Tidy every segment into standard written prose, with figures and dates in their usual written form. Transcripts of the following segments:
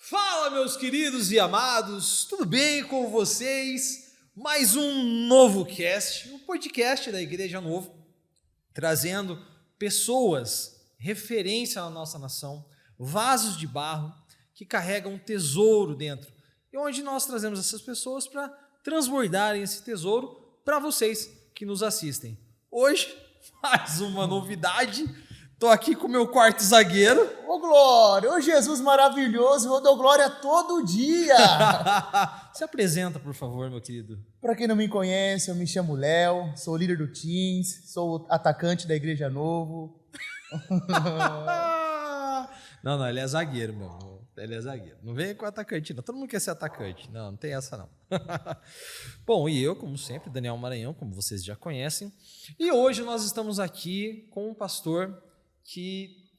Fala, meus queridos e amados, tudo bem com vocês? Mais um novo cast, um podcast da Igreja Novo, trazendo pessoas, referência na nossa nação, vasos de barro que carregam um tesouro dentro, e onde nós trazemos essas pessoas para transbordarem esse tesouro para vocês que nos assistem. Hoje, mais uma novidade. Tô aqui com o meu quarto zagueiro. Ô glória, ô Jesus maravilhoso, eu dou glória todo dia. Se apresenta, por favor, meu querido. Para quem não me conhece, eu me chamo Léo, sou líder do Teens, sou atacante da Igreja Novo. Não, ele é zagueiro, meu. Ele é zagueiro. Não vem com atacante, não. Todo mundo quer ser atacante. Não tem essa, não. Bom, e eu, como sempre, Daniel Maranhão, como vocês já conhecem. E hoje nós estamos aqui com um pastor que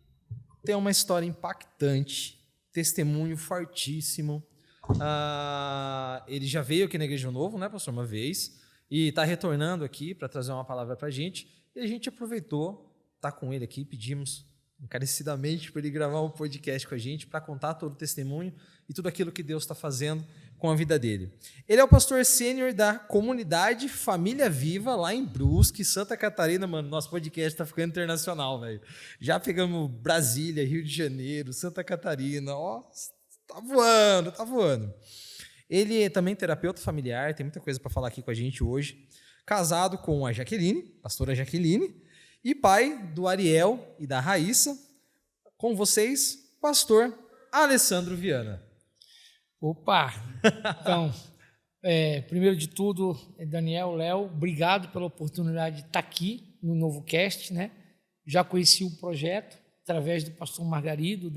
tem uma história impactante, testemunho fortíssimo. Ele já veio aqui na Igreja Novo, né, pastor, uma vez, e está retornando aqui para trazer uma palavra para a gente, e a gente aproveitou, tá com ele aqui, pedimos encarecidamente para ele gravar um podcast com a gente, para contar todo o testemunho e tudo aquilo que Deus está fazendo com a vida dele. Ele é o pastor sênior da comunidade Família Viva, lá em Brusque, Santa Catarina. Mano, nosso podcast está ficando internacional, velho. Já pegamos Brasília, Rio de Janeiro, Santa Catarina, ó, tá voando, tá voando. Ele é também terapeuta familiar, tem muita coisa para falar aqui com a gente hoje. Casado com a Jaqueline, pastora Jaqueline, e pai do Ariel e da Raíssa. Com vocês, pastor Alessandro Viana. Opa! Então, primeiro de tudo, Daniel, Léo, obrigado pela oportunidade de estar aqui no Novo Cast, né? Já conheci o projeto através do pastor Margarido,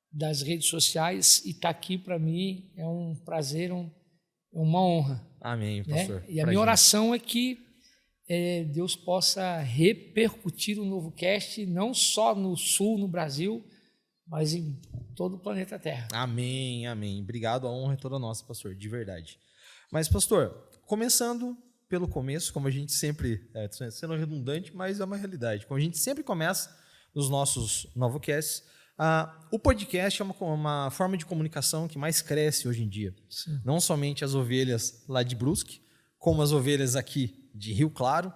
das redes sociais, e estar aqui para mim é um prazer, uma honra. Amém, pastor. Né? E a minha oração é que Deus possa repercutir o Novo Cast, não só no Sul, no Brasil, mas em todo o planeta Terra. Amém, amém. Obrigado, a honra é toda nossa, pastor, de verdade. Mas, pastor, começando pelo começo, como a gente sempre, sendo redundante, mas é uma realidade, como a gente sempre começa nos nossos Novocasts, o podcast é uma forma de comunicação que mais cresce hoje em dia. Sim. Não somente as ovelhas lá de Brusque, como as ovelhas aqui de Rio Claro,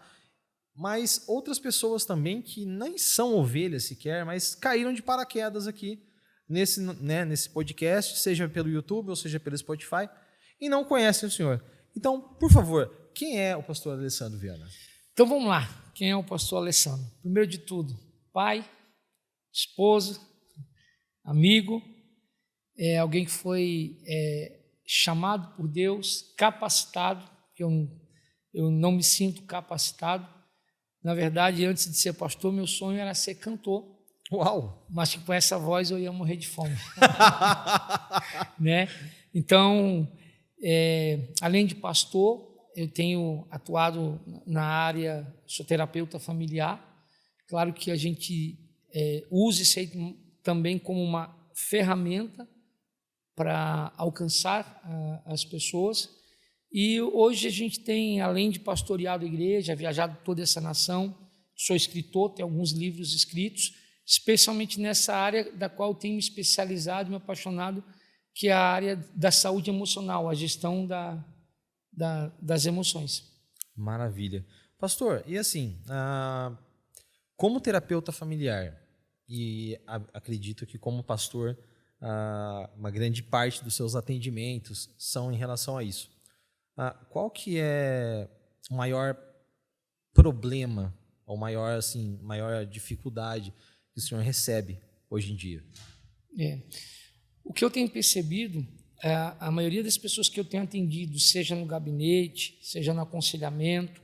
mas outras pessoas também que nem são ovelhas sequer, mas caíram de paraquedas aqui nesse podcast, seja pelo YouTube ou seja pelo Spotify, e não conhecem o senhor. Então, por favor, quem é o pastor Alessandro Viana? Então vamos lá, quem é o pastor Alessandro? Primeiro de tudo, pai, esposo, amigo, alguém que foi chamado por Deus, capacitado, que eu não me sinto capacitado. Na verdade, antes de ser pastor, meu sonho era ser cantor. Uau! Mas que com essa voz eu ia morrer de fome. Né? Então, além de pastor, eu tenho atuado na área, sou terapeuta familiar. Claro que a gente usa isso aí também como uma ferramenta para alcançar as pessoas. E hoje a gente tem, além de pastoreado a igreja, viajado toda essa nação, sou escritor, tenho alguns livros escritos, especialmente nessa área da qual eu tenho me especializado e me apaixonado, que é a área da saúde emocional, a gestão das emoções. Maravilha. Pastor, e assim, como terapeuta familiar, e acredito que como pastor, uma grande parte dos seus atendimentos são em relação a isso. Qual que é o maior problema, ou maior dificuldade que o senhor recebe hoje em dia? O que eu tenho percebido, a maioria das pessoas que eu tenho atendido, seja no gabinete, seja no aconselhamento,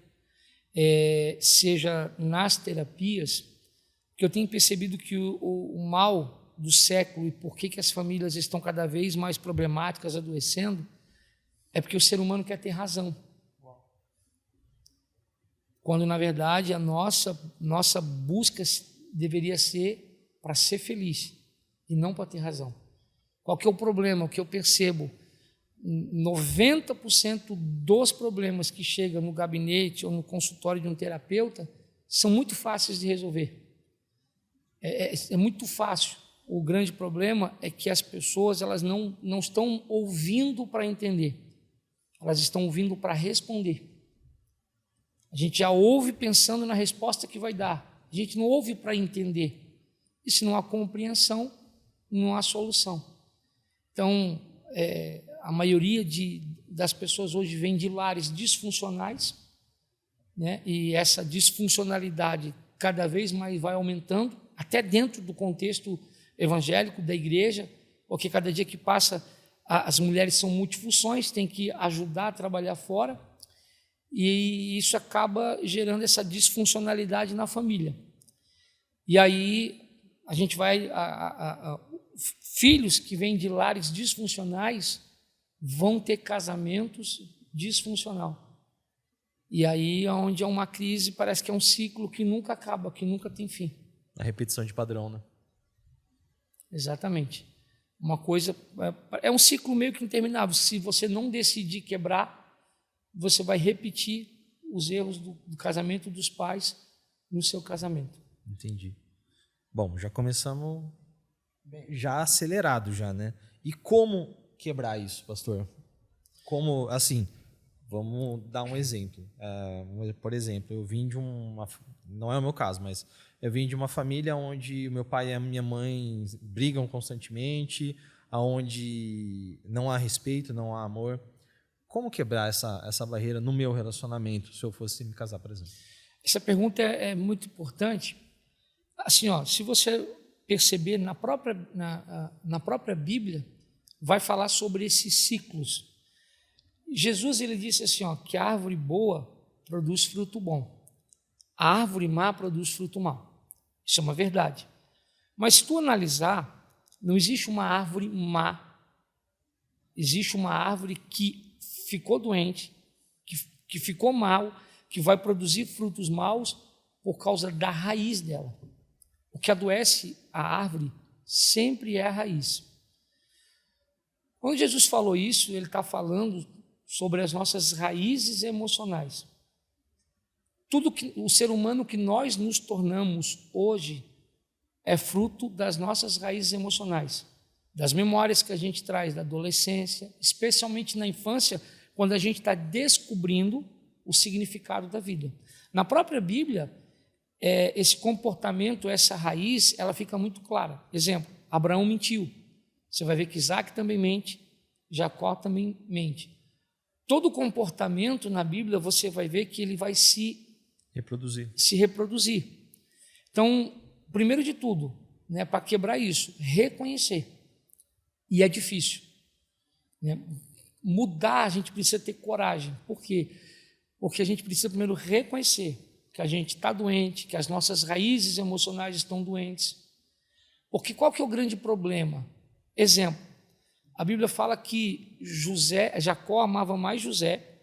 seja nas terapias, que eu tenho percebido que o mal do século e por que as famílias estão cada vez mais problemáticas, adoecendo, é porque o ser humano quer ter razão. Quando, na verdade, a nossa busca deveria ser para ser feliz e não para ter razão. Qual que é o problema? O que eu percebo? 90% dos problemas que chegam no gabinete ou no consultório de um terapeuta são muito fáceis de resolver. É muito fácil. o grande problema é que as pessoas elas não estão ouvindo para entender, elas estão ouvindo para responder. A gente já ouve pensando na resposta que vai dar, a gente não ouve para entender. E se não há compreensão, não há solução. Então, a maioria das pessoas hoje vem de lares disfuncionais, né? E essa disfuncionalidade cada vez mais vai aumentando, até dentro do contexto evangélico da igreja, porque cada dia que passa as mulheres são multifunções, tem que ajudar a trabalhar fora, e isso acaba gerando essa disfuncionalidade na família. E aí a gente vai... filhos que vêm de lares disfuncionais vão ter casamentos disfuncionais. E aí, onde é uma crise, parece que é um ciclo que nunca acaba, que nunca tem fim. A repetição de padrão, né? Exatamente. Uma coisa... É um ciclo meio que interminável. Se você não decidir quebrar, você vai repetir os erros do casamento dos pais no seu casamento. Entendi. Bom, já começamos já acelerado já, né? E como quebrar isso, pastor? Como, assim... Vamos dar um exemplo. Por exemplo, eu vim de uma... Não é o meu caso, mas eu vim de uma família onde o meu pai e a minha mãe brigam constantemente, onde não há respeito, não há amor. Como quebrar essa barreira no meu relacionamento, se eu fosse me casar, por exemplo? Essa pergunta é muito importante. Assim, se você perceber na própria Bíblia, vai falar sobre esses ciclos. Jesus ele disse assim, que a árvore boa produz fruto bom, a árvore má produz fruto mau. Isso é uma verdade. Mas se tu analisar, não existe uma árvore má, existe uma árvore que ficou doente, que ficou mal, que vai produzir frutos maus por causa da raiz dela. O que adoece a árvore sempre é a raiz. Quando Jesus falou isso, ele está falando sobre as nossas raízes emocionais. Tudo que o ser humano que nós nos tornamos hoje é fruto das nossas raízes emocionais, das memórias que a gente traz da adolescência, especialmente na infância, quando a gente está descobrindo o significado da vida. Na própria Bíblia, esse comportamento, essa raiz, ela fica muito clara. Exemplo, Abraão mentiu. Você vai ver que Isaac também mente, Jacó também mente. Todo comportamento na Bíblia você vai ver que ele vai se reproduzir. Então, primeiro de tudo, né, para quebrar isso, reconhecer. E é difícil. Né? Mudar, a gente precisa ter coragem. Por quê? Porque a gente precisa primeiro reconhecer que a gente está doente, que as nossas raízes emocionais estão doentes. Porque qual que é o grande problema? Exemplo. A Bíblia fala que Jacó amava mais José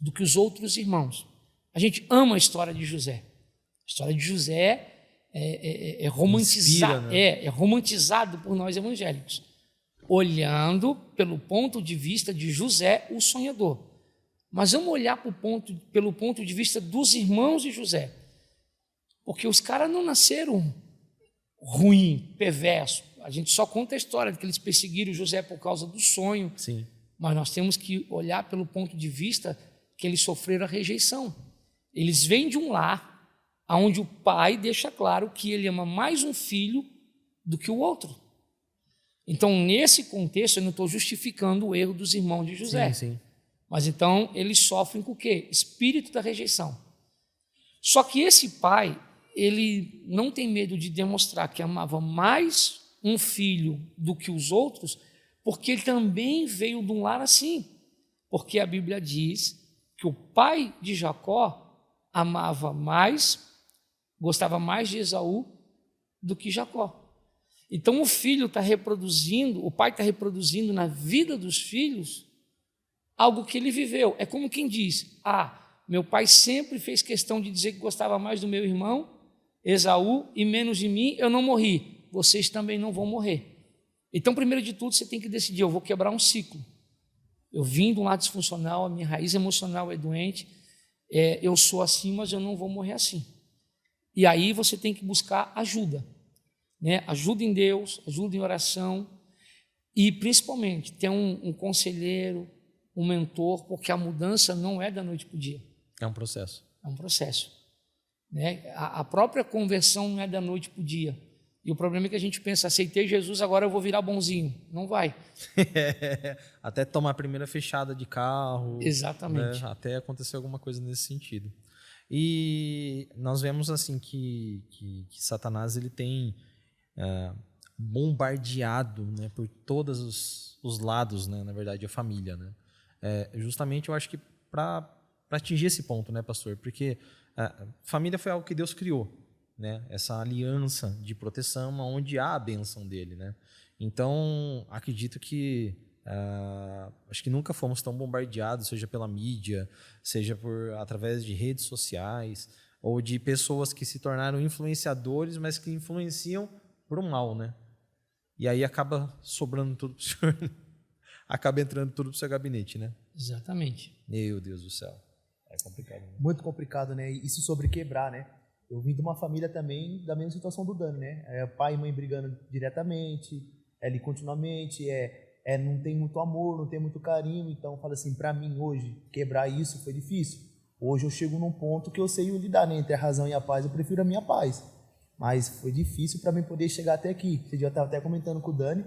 do que os outros irmãos. A gente ama a história de José. A história de José é romantizada, inspira, né? é romantizado por nós evangélicos, olhando pelo ponto de vista de José, o sonhador. Mas vamos olhar pelo ponto de vista dos irmãos de José, porque os caras não nasceram ruim, perverso. A gente só conta a história de que eles perseguiram José por causa do sonho. Sim. Mas nós temos que olhar pelo ponto de vista que eles sofreram a rejeição. Eles vêm de um lar onde o pai deixa claro que ele ama mais um filho do que o outro. Então, nesse contexto, eu não estou justificando o erro dos irmãos de José. Sim. Mas então, eles sofrem com o quê? Espírito da rejeição. Só que esse pai, ele não tem medo de demonstrar que amava mais um filho do que os outros, porque ele também veio de um lar assim. Porque a Bíblia diz que o pai de Jacó gostava mais de Esaú do que Jacó. Então o filho está reproduzindo, o pai está reproduzindo na vida dos filhos algo que ele viveu. É como quem diz, meu pai sempre fez questão de dizer que gostava mais do meu irmão, Esaú, e menos de mim, eu não morri. Vocês também não vão morrer. Então, primeiro de tudo, você tem que decidir, eu vou quebrar um ciclo. Eu vim de um lado disfuncional, a minha raiz emocional é doente, eu sou assim, mas eu não vou morrer assim. E aí você tem que buscar ajuda. né? Ajuda em Deus, ajuda em oração e, principalmente, ter um conselheiro, um mentor, porque a mudança não é da noite para o dia. É um processo. É um processo, né? A própria conversão não é da noite para o dia. E o problema é que a gente pensa, aceitei Jesus, agora eu vou virar bonzinho. Não vai. Até tomar a primeira fechada de carro. Exatamente. Né? Até acontecer alguma coisa nesse sentido. E nós vemos assim que Satanás ele tem bombardeado, né, por todos os lados, né, na verdade, a família. Né? Justamente eu acho que para atingir esse ponto, né, pastor? Porque a família foi algo que Deus criou. Né? Essa aliança de proteção onde há a bênção dele, né? Então acredito que acho que nunca fomos tão bombardeados, seja pela mídia, seja através de redes sociais ou de pessoas que se tornaram influenciadores, mas que influenciam por um mal, né? E aí acaba sobrando tudo para o senhor, acaba entrando tudo para o seu gabinete, né? Exatamente. Meu Deus do céu, é complicado. Né? Muito complicado, né? Isso sobre quebrar, né? Eu vim de uma família também da mesma situação do Dani, né? Pai e mãe brigando diretamente, ali continuamente, não tem muito amor, não tem muito carinho. Então, fala assim, para mim hoje, quebrar isso foi difícil. Hoje eu chego num ponto que eu sei lidar, né? Entre a razão e a paz, eu prefiro a minha paz. Mas foi difícil para mim poder chegar até aqui. Você já estava até comentando com o Dani.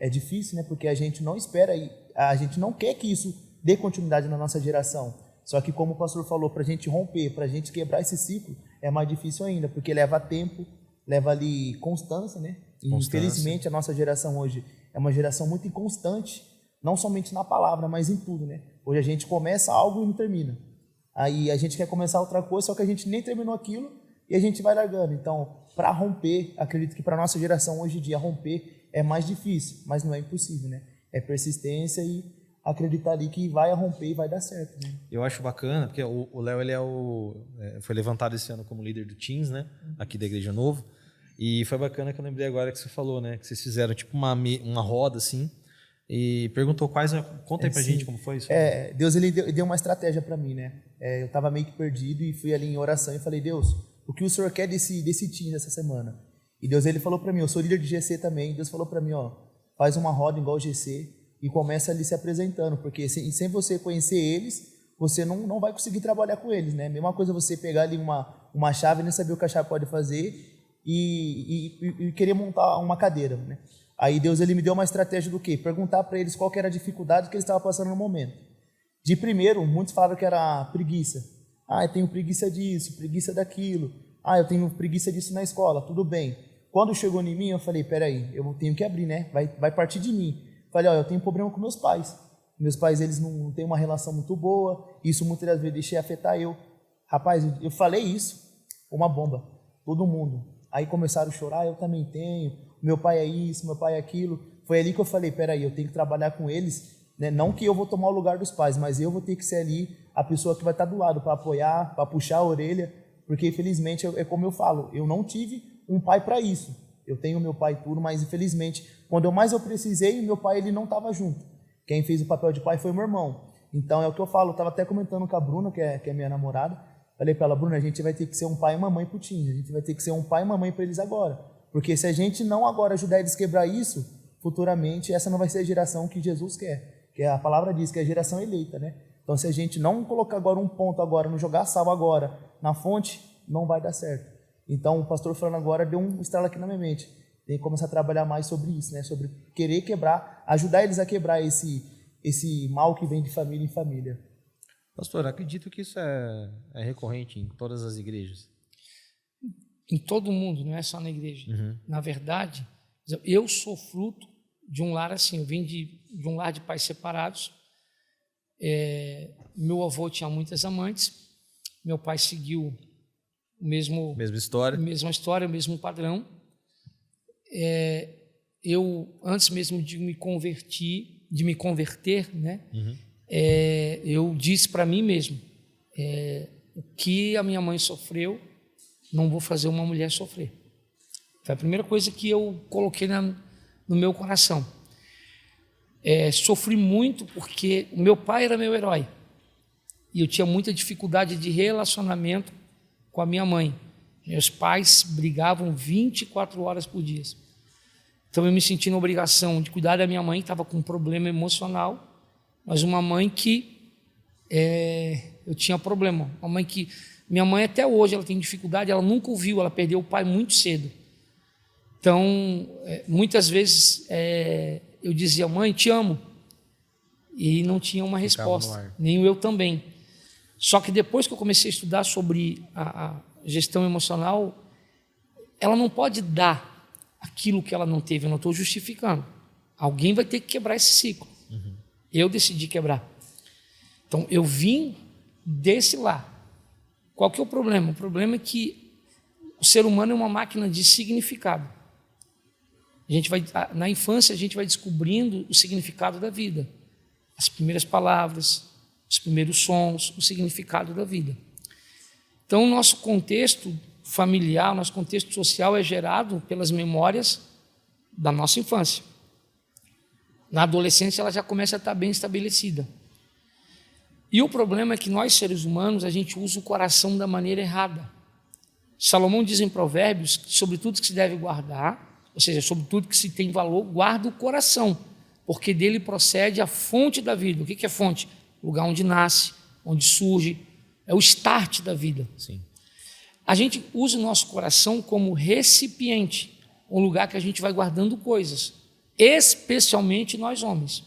É difícil, né? Porque a gente não espera, a gente não quer que isso dê continuidade na nossa geração. Só que como o pastor falou, para a gente romper, para a gente quebrar esse ciclo, é mais difícil ainda, porque leva tempo, leva ali constância, né? E infelizmente a nossa geração hoje é uma geração muito inconstante, não somente na palavra, mas em tudo, né? Hoje a gente começa algo e não termina. Aí a gente quer começar outra coisa, só que a gente nem terminou aquilo e a gente vai largando. Então, para romper, acredito que para a nossa geração hoje em dia romper é mais difícil, mas não é impossível, né? É persistência e acreditar ali que vai romper e vai dar certo. Né? Eu acho bacana, porque o Léo ele foi levantado esse ano como líder do Teens, né? Aqui da Igreja Novo. E foi bacana que eu lembrei agora que você falou, né? Que vocês fizeram tipo uma roda assim e perguntou quais. Conta aí pra gente como foi isso. Deus ele deu uma estratégia para mim, né? Eu estava meio que perdido e fui ali em oração e falei, Deus, o que o Senhor quer desse Teens essa semana? E Deus ele falou para mim, eu sou líder de GC também. Deus falou para mim, ó, faz uma roda igual o GC. E começa ali se apresentando, porque sem você conhecer eles, você não vai conseguir trabalhar com eles, né? Mesma coisa você pegar ali uma chave e não saber o que a chave pode fazer e querer montar uma cadeira, né? Aí Deus ele me deu uma estratégia do quê? Perguntar para eles qual que era a dificuldade que eles estavam passando no momento. De primeiro, muitos falaram que era preguiça. Eu tenho preguiça disso, preguiça daquilo. Eu tenho preguiça disso na escola, tudo bem. Quando chegou em mim, eu falei, peraí, eu tenho que abrir, né? Vai partir de mim. Falei, eu tenho problema com meus pais. Meus pais, eles não têm uma relação muito boa. Isso muitas das vezes deixei afetar eu. Rapaz, eu falei isso, uma bomba. Todo mundo. Aí começaram a chorar, eu também tenho. Meu pai é isso, meu pai é aquilo. Foi ali que eu falei, peraí, eu tenho que trabalhar com eles. Né? Não que eu vou tomar o lugar dos pais, mas eu vou ter que ser ali a pessoa que vai estar do lado para apoiar, para puxar a orelha. Porque, infelizmente, é como eu falo, eu não tive um pai para isso. Eu tenho meu pai tudo, mas infelizmente, quando eu precisei, meu pai ele não estava junto. Quem fez o papel de pai foi meu irmão. Então é o que eu falo, eu estava até comentando com a Bruna, que é minha namorada. Falei para ela, Bruna, a gente vai ter que ser um pai e mamãe pro Teens, a gente vai ter que ser um pai e mamãe para eles agora. Porque se a gente não agora ajudar eles a quebrar isso, futuramente essa não vai ser a geração que Jesus quer. Que a palavra diz que é a geração eleita, né? Então se a gente não colocar agora um ponto agora, não jogar sal agora na fonte, não vai dar certo. Então, o pastor falando agora deu um estralo aqui na minha mente. Tem que começar a trabalhar mais sobre isso, né? Sobre querer quebrar, ajudar eles a quebrar esse mal que vem de família em família. Pastor, acredito que isso é recorrente em todas as igrejas. Em todo mundo, não é só na igreja. Uhum. Na verdade, eu sou fruto de um lar assim. Eu vim de um lar de pais separados. Meu avô tinha muitas amantes. Meu pai seguiu mesma história, o mesmo padrão. Eu antes mesmo de me converter, né? Uhum. Eu disse para mim mesmo, o que a minha mãe sofreu, não vou fazer uma mulher sofrer. Foi a primeira coisa que eu coloquei no meu coração. Sofri muito porque o meu pai era meu herói e eu tinha muita dificuldade de relacionamento com a minha mãe. Meus pais brigavam 24 horas por dia. Então eu me senti na obrigação de cuidar da minha mãe, que estava com um problema emocional, mas uma mãe que eu tinha problema. Minha mãe até hoje ela tem dificuldade, ela nunca ouviu, ela perdeu o pai muito cedo. Então, muitas vezes eu dizia, mãe, te amo, e não tinha uma resposta, nem eu também. Só que depois que eu comecei a estudar sobre a gestão emocional, ela não pode dar aquilo que ela não teve, eu não estou justificando. Alguém vai ter que quebrar esse ciclo. Uhum. Eu decidi quebrar. Então, eu vim desse lá. Qual que é o problema? O problema é que o ser humano é uma máquina de significado. Na infância, a gente vai descobrindo o significado da vida. As primeiras palavras, os primeiros sons, o significado da vida. Então, o nosso contexto familiar, o nosso contexto social é gerado pelas memórias da nossa infância. Na adolescência, ela já começa a estar bem estabelecida. E o problema é que nós, seres humanos, a gente usa o coração da maneira errada. Salomão diz em Provérbios que sobre tudo que se deve guardar, ou seja, sobre tudo que se tem valor, guarda o coração, porque dele procede a fonte da vida. O que é fonte? O lugar onde nasce, onde surge, é o start da vida. Sim. A gente usa o nosso coração como recipiente, um lugar que a gente vai guardando coisas, especialmente nós homens.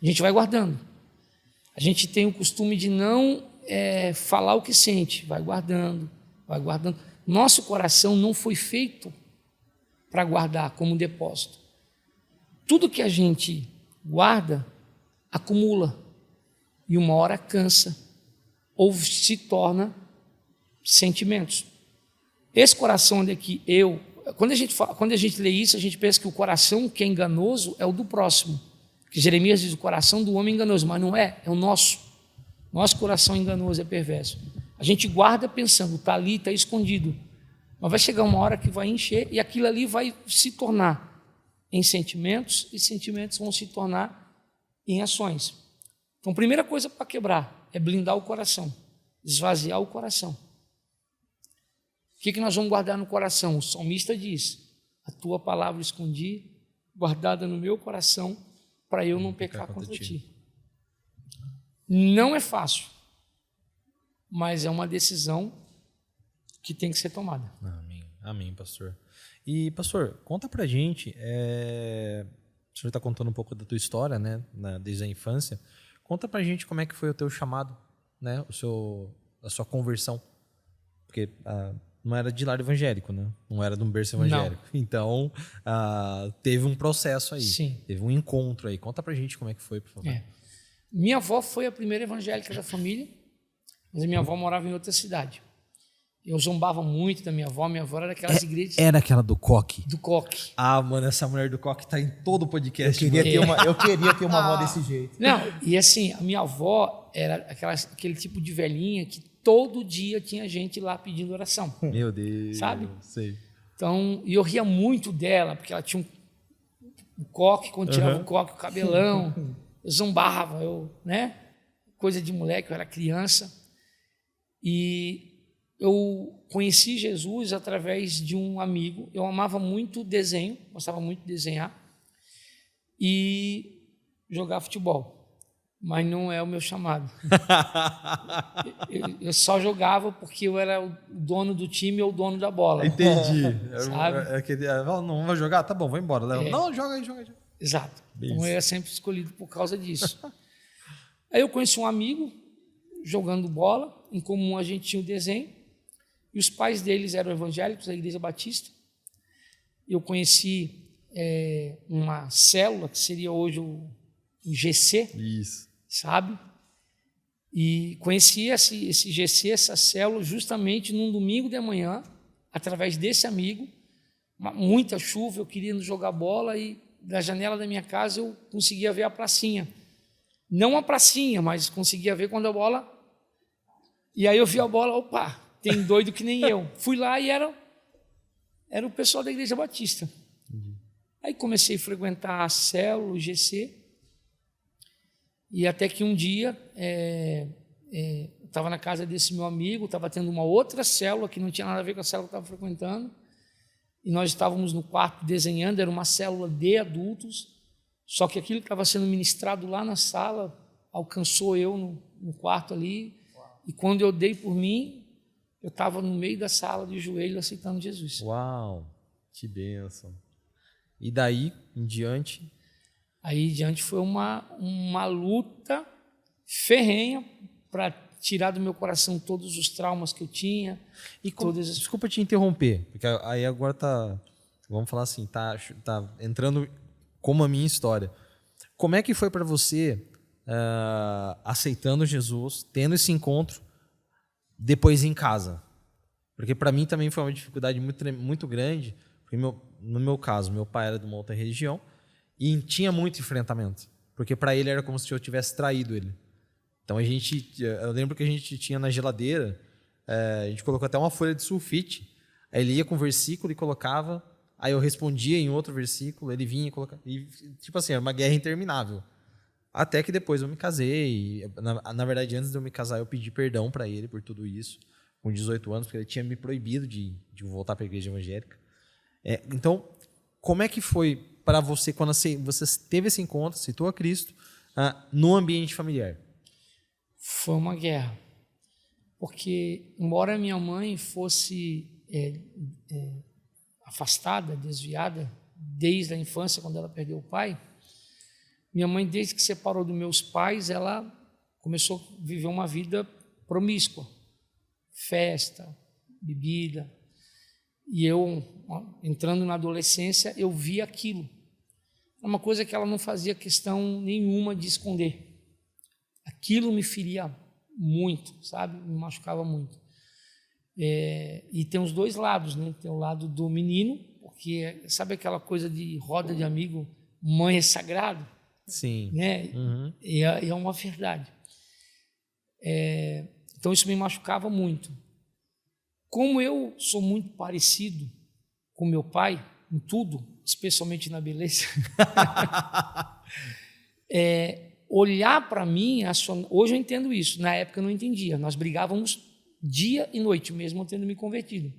A gente vai guardando. A gente tem o costume de não falar o que sente, vai guardando, vai guardando. Nosso coração não foi feito para guardar como depósito. Tudo que a gente guarda, acumula, e uma hora cansa, ou se torna sentimentos. Esse coração aqui, quando a gente lê isso, a gente pensa que o coração que é enganoso é o do próximo. Que Jeremias diz o coração do homem é enganoso, mas não é, é o nosso. Nosso coração enganoso é perverso. A gente guarda pensando, está ali, está escondido. Mas vai chegar uma hora que vai encher e aquilo ali vai se tornar em sentimentos e sentimentos vão se tornar em ações. Então, a primeira coisa para quebrar é blindar o coração, esvaziar o coração. O que nós vamos guardar no coração? O salmista diz, a tua palavra escondi, guardada no meu coração, para eu não pecar contra ti. Não é fácil, mas é uma decisão que tem que ser tomada. Amém, amém, pastor. E, pastor, conta pra gente, o senhor está contando um pouco da tua história, né, desde a infância. Conta pra gente como é que foi o teu chamado, né, a sua conversão. Porque não era de lar evangélico, né? Não era de um berço evangélico. Não. Então, teve um processo aí. Sim. Teve um encontro aí. Conta pra gente como é que foi, por favor. Minha avó foi a primeira evangélica da família, mas a minha avó morava em outra cidade. Eu zombava muito da minha avó era daquelas igrejas... Era aquela do coque? Do coque. Ah, mano, essa mulher do coque tá em todo o podcast. Eu queria ter uma avó desse jeito. Não, e assim, a minha avó era aquele tipo de velhinha que todo dia tinha gente lá pedindo oração. Meu Deus. Sabe? Sei. Então, e eu ria muito dela, porque ela tinha um coque, quando tirava o coque, o cabelão, eu zombava, né? Coisa de moleque, eu era criança. E eu conheci Jesus através de um amigo. Eu amava muito desenho, gostava muito de desenhar e jogar futebol, mas não é o meu chamado. eu só jogava porque eu era o dono do time ou o dono da bola. Entendi. Sabe? Não vai jogar? Tá bom, vai embora. Não, joga aí. Exato. Então eu era sempre escolhido por causa disso. Aí eu conheci um amigo jogando bola, em comum a gente tinha o desenho, e os pais deles eram evangélicos da Igreja Batista. Eu conheci uma célula, que seria hoje o GC, isso, sabe? E conheci esse GC, essa célula, justamente num domingo de manhã, através desse amigo, muita chuva, eu queria jogar bola e da janela da minha casa eu conseguia ver a pracinha. Não a pracinha, mas conseguia ver quando a bola... E aí eu vi a bola, opa, tem doido que nem eu. Fui lá e era o pessoal da Igreja Batista. Aí comecei a frequentar a célula, o GC, e até que um dia, estava na casa desse meu amigo, estava tendo uma outra célula que não tinha nada a ver com a célula que eu estava frequentando, e nós estávamos no quarto desenhando, era uma célula de adultos, só que aquilo que estava sendo ministrado lá na sala alcançou eu no quarto ali, e quando eu dei por mim, eu estava no meio da sala de joelho aceitando Jesus. Uau, que bênção. E daí em diante? Aí em diante foi uma luta ferrenha para tirar do meu coração todos os traumas que eu tinha. E desculpa te interromper, porque aí agora vamos falar assim, tá entrando como a minha história. Como é que foi para você, aceitando Jesus, tendo esse encontro, depois em casa? Porque para mim também foi uma dificuldade muito, muito grande, porque no meu caso, meu pai era de uma outra região e tinha muito enfrentamento, porque para ele era como se eu tivesse traído ele. Então eu lembro que a gente tinha na geladeira, a gente colocou até uma folha de sulfite, aí ele ia com o versículo e colocava, aí eu respondia em outro versículo, ele vinha e colocava, e tipo assim, era uma guerra interminável. Até que depois eu me casei, e, na verdade antes de eu me casar eu pedi perdão para ele por tudo isso, com 18 anos, porque ele tinha me proibido de voltar para a igreja evangélica. Então, como é que foi para você quando você teve esse encontro, aceitou a Cristo, no ambiente familiar? Foi uma guerra, porque embora minha mãe fosse afastada, desviada, desde a infância, quando ela perdeu o pai, minha mãe, desde que se separou dos meus pais, ela começou a viver uma vida promíscua, festa, bebida, e eu, entrando na adolescência, eu vi aquilo. É uma coisa que ela não fazia questão nenhuma de esconder. Aquilo me feria muito, sabe? Me machucava muito. E tem os dois lados, né? Tem o lado do menino, porque sabe aquela coisa de roda de amigo, mãe é sagrado? Sim. Né? Uhum. E é uma verdade. Então isso me machucava muito. Como eu sou muito parecido com meu pai em tudo, especialmente na beleza, olhar para mim, hoje eu entendo isso, na época eu não entendia, nós brigávamos dia e noite, mesmo eu tendo me convertido.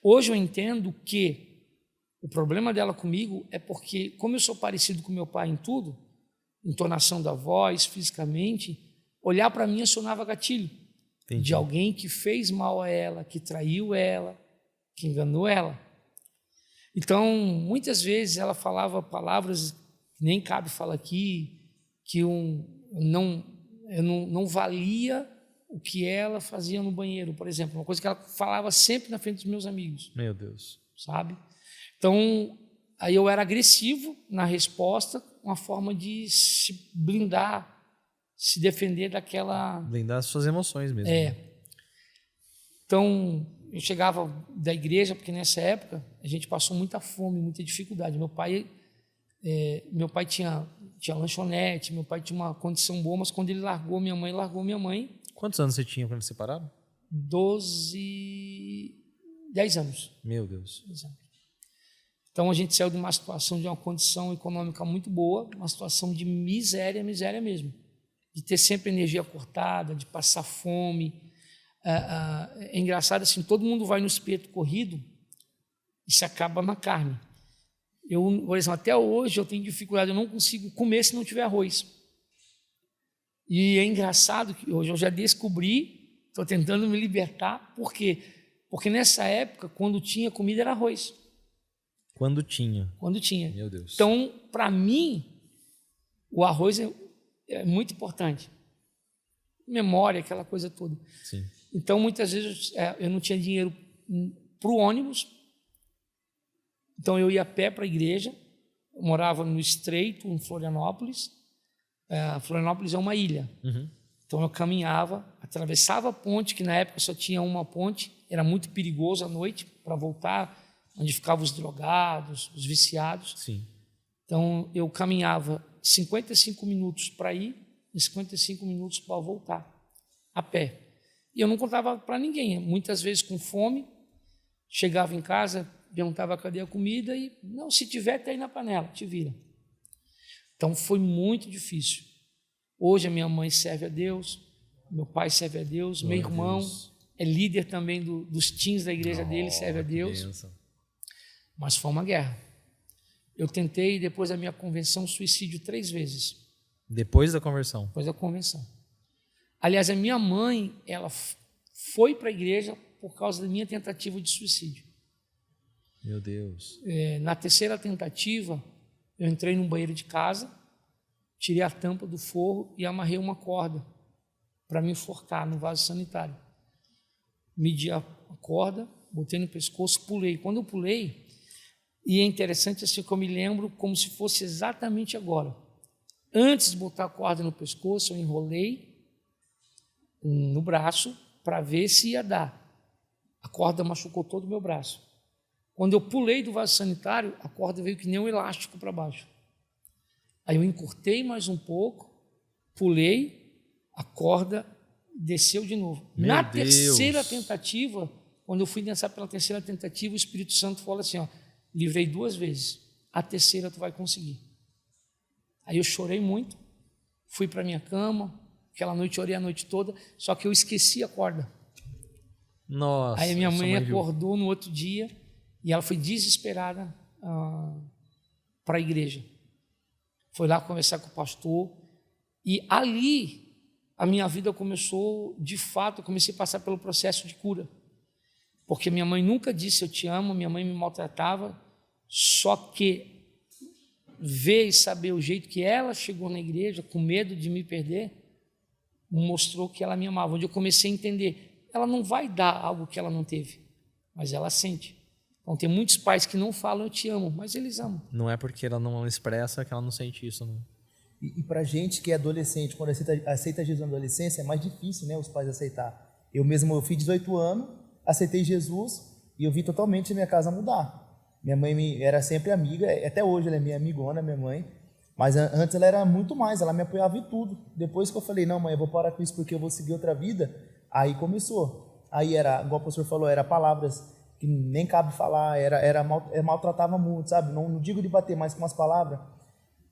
Hoje eu entendo que o problema dela comigo é porque, como eu sou parecido com meu pai em tudo, entonação da voz, fisicamente, olhar para mim acionava gatilho. Entendi. De alguém que fez mal a ela, que traiu ela, que enganou ela. Então, muitas vezes ela falava palavras que nem cabe falar aqui, que eu não valia o que ela fazia no banheiro, por exemplo, uma coisa que ela falava sempre na frente dos meus amigos. Meu Deus. Sabe? Então, aí eu era agressivo na resposta, uma forma de se blindar, se defender daquela... Blindar as suas emoções mesmo. Então, eu chegava da igreja, porque nessa época a gente passou muita fome, muita dificuldade. Meu pai tinha lanchonete, meu pai tinha uma condição boa, mas quando ele largou minha mãe... Quantos anos você tinha quando se separaram? 10 anos. Meu Deus. 10 anos. Então, a gente saiu de uma situação, de uma condição econômica muito boa, uma situação de miséria mesmo. De ter sempre energia cortada, de passar fome. É engraçado assim, todo mundo vai no espeto corrido e se acaba na carne. Eu, por exemplo, até hoje eu tenho dificuldade, eu não consigo comer se não tiver arroz. E é engraçado que hoje eu já descobri, estou tentando me libertar, por quê? Porque nessa época, quando tinha comida, era arroz. Quando tinha? Quando tinha. Meu Deus. Então, para mim, o arroz é muito importante. Memória, aquela coisa toda. Sim. Então, muitas vezes, eu não tinha dinheiro para o ônibus, então eu ia a pé para a igreja, eu morava no Estreito, em Florianópolis. Florianópolis é uma ilha. Uhum. Então eu caminhava, atravessava a ponte, que na época só tinha uma ponte, era muito perigoso à noite para voltar, onde ficavam os drogados, os viciados. Sim. Então eu caminhava 55 minutos para ir e 55 minutos para voltar, a pé. E eu não contava para ninguém, muitas vezes com fome, chegava em casa, perguntava cadê a comida e, não, se tiver, tá aí na panela, te vira. Então foi muito difícil. Hoje a minha mãe serve a Deus, Meu pai serve a Deus, meu Glória a irmão Deus. é líder também dos teens da igreja dele, serve a Que Deus. bênção. Mas foi uma guerra. Eu tentei, depois da minha convenção, suicídio 3 vezes. Depois da conversão. Depois da convenção. Aliás, a minha mãe, ela foi para a igreja por causa da minha tentativa de suicídio. Meu Deus. Na terceira tentativa, eu entrei num banheiro de casa, tirei a tampa do forro e amarrei uma corda para me enforcar no vaso sanitário. Medi a corda, botei no pescoço, pulei. Quando eu pulei, e é interessante assim que eu me lembro como se fosse exatamente agora. Antes de botar a corda no pescoço, eu enrolei no braço para ver se ia dar. A corda machucou todo o meu braço. Quando eu pulei do vaso sanitário, a corda veio que nem um elástico para baixo. Aí eu encurtei mais um pouco, pulei, a corda desceu de novo. Meu Na Deus. terceira tentativa, quando eu fui dançar pela terceira tentativa, o Espírito Santo falou assim, ó, livrei 2 vezes, a terceira tu vai conseguir. Aí eu chorei muito, fui para minha cama, aquela noite eu orei a noite toda, só que eu esqueci a corda. Nossa. Aí a minha sua mãe viu. acordou no outro dia e ela foi desesperada para a igreja. Foi lá conversar com o pastor e ali a minha vida começou, de fato, eu comecei a passar pelo processo de cura. Porque minha mãe nunca disse eu te amo, minha mãe me maltratava, só que ver e saber o jeito que ela chegou na igreja, com medo de me perder, mostrou que ela me amava. Onde eu comecei a entender, ela não vai dar algo que ela não teve, mas ela sente. Então tem muitos pais que não falam eu te amo, mas eles amam. Não é porque ela não expressa que ela não sente isso, não. E para gente que é adolescente, quando aceita Jesus na adolescência, é mais difícil, né, os pais aceitar. Eu fiz 18 anos, aceitei Jesus e eu vi totalmente a minha casa mudar. Minha mãe era sempre amiga, até hoje ela é minha amigona, minha mãe, mas antes ela era muito mais, ela me apoiava em tudo. Depois que eu falei, não mãe, eu vou parar com isso porque eu vou seguir outra vida, aí começou. Aí era, igual o pastor falou, era palavras que nem cabe falar, maltratava muito, sabe? Não digo de bater, mas com umas palavras.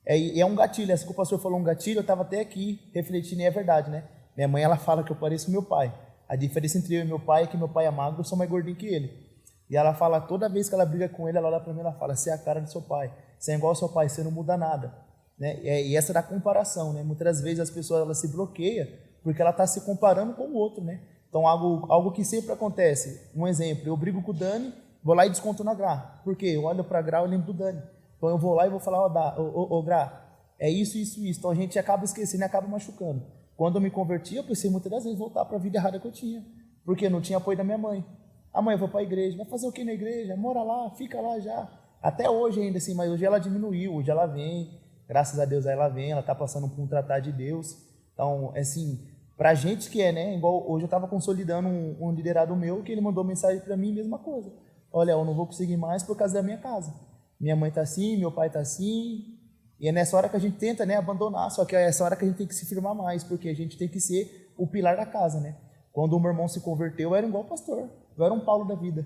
É um gatilho, essa que o pastor falou um gatilho, eu estava até aqui refletindo e é verdade, né? Minha mãe, ela fala que eu pareço meu pai. A diferença entre eu e meu pai é que meu pai é magro, eu sou mais gordinho que ele. E ela fala, toda vez que ela briga com ele, ela olha para mim e ela fala, você é a cara do seu pai, você é igual ao seu pai, você não muda nada. Né? E essa é da comparação, né? Muitas vezes as pessoas elas se bloqueiam porque ela está se comparando com o outro, né? Então, algo que sempre acontece, um exemplo, eu brigo com o Dani, vou lá e desconto na Gra. Por quê? Eu olho para a Gra e lembro do Dani. Então, eu vou lá e vou falar, ô Gra, é isso. Então, a gente acaba esquecendo e acaba machucando. Quando eu me converti, eu pensei muitas das vezes voltar para a vida errada que eu tinha. Porque eu não tinha apoio da minha mãe. A mãe, eu vou para a igreja. Vai fazer o que na igreja? Mora lá, fica lá já. Até hoje ainda assim, mas hoje ela diminuiu. Hoje ela vem, graças a Deus ela vem, ela está passando por um tratado de Deus. Então, assim, pra gente que é, né? Igual hoje eu estava consolidando um liderado meu que ele mandou mensagem para mim, mesma coisa. Olha, eu não vou conseguir mais por causa da minha casa. Minha mãe está assim, meu pai está assim. E é nessa hora que a gente tenta, né, abandonar, só que é essa hora que a gente tem que se firmar mais, porque a gente tem que ser o pilar da casa, né? Quando o meu irmão se converteu, eu era igual pastor. Eu era um Paulo da vida.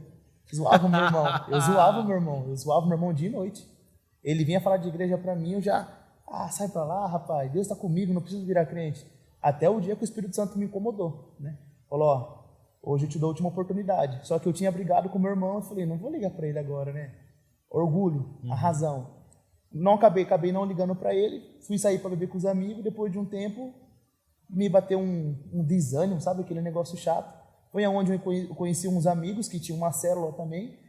Zoava o meu irmão. Eu zoava o meu irmão dia e noite. Ele vinha falar de igreja para mim, eu já... sai para lá, rapaz. Deus está comigo, não preciso virar crente. Até o dia que o Espírito Santo me incomodou, né? Falou, hoje eu te dou a última oportunidade. Só que eu tinha brigado com o meu irmão, eu falei, não vou ligar para ele agora, né? Orgulho, a razão. Não acabei não ligando para ele. Fui sair para beber com os amigos. Depois de um tempo, me bateu um desânimo, sabe? Aquele negócio chato. Foi onde eu conheci uns amigos que tinham uma célula também.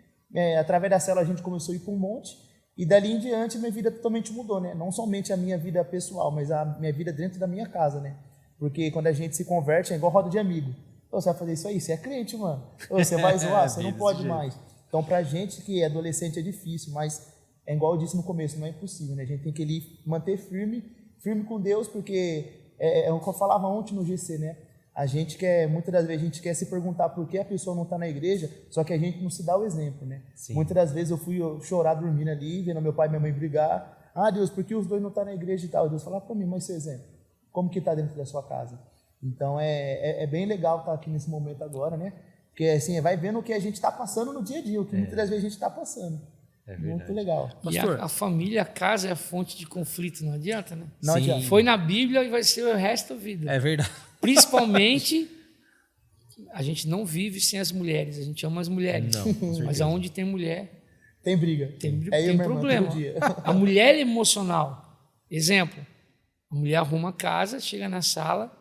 Através da célula a gente começou a ir para um monte. E dali em diante minha vida totalmente mudou, né? Não somente a minha vida pessoal, mas a minha vida dentro da minha casa, né? Porque quando a gente se converte é igual roda de amigo. Você vai fazer isso aí? Você é crente, mano. Você vai zoar? Você não pode mais. Então, pra gente que é adolescente é difícil, mas é igual eu disse no começo, não é impossível, né? A gente tem que manter firme com Deus, porque é o que eu falava ontem no GC, né? A gente quer, muitas das vezes, a gente quer se perguntar por que a pessoa não está na igreja, só que a gente não se dá o exemplo, né? Sim. Muitas das vezes eu fui chorar dormindo ali, vendo meu pai e minha mãe brigar. Deus, por que os dois não estão na igreja e tal? Deus fala para mim, mas seu exemplo, como que está dentro da sua casa? Então, é bem legal estar aqui nesse momento agora, né? Porque, assim, vai vendo o que a gente está passando no dia a dia, o que muitas das vezes a gente está passando. É verdade. Muito legal. E Pastor. a família, a casa é a fonte de conflito, não adianta, né? Não Sim. adianta. Foi na Bíblia e vai ser o resto da vida. É verdade. Principalmente, a gente não vive sem as mulheres, a gente ama as mulheres. Não, com Mas certeza. aonde tem mulher, Tem briga. tem eu e tem minha irmã problema. todo dia. A mulher é emocional. Exemplo, a mulher arruma a casa, chega na sala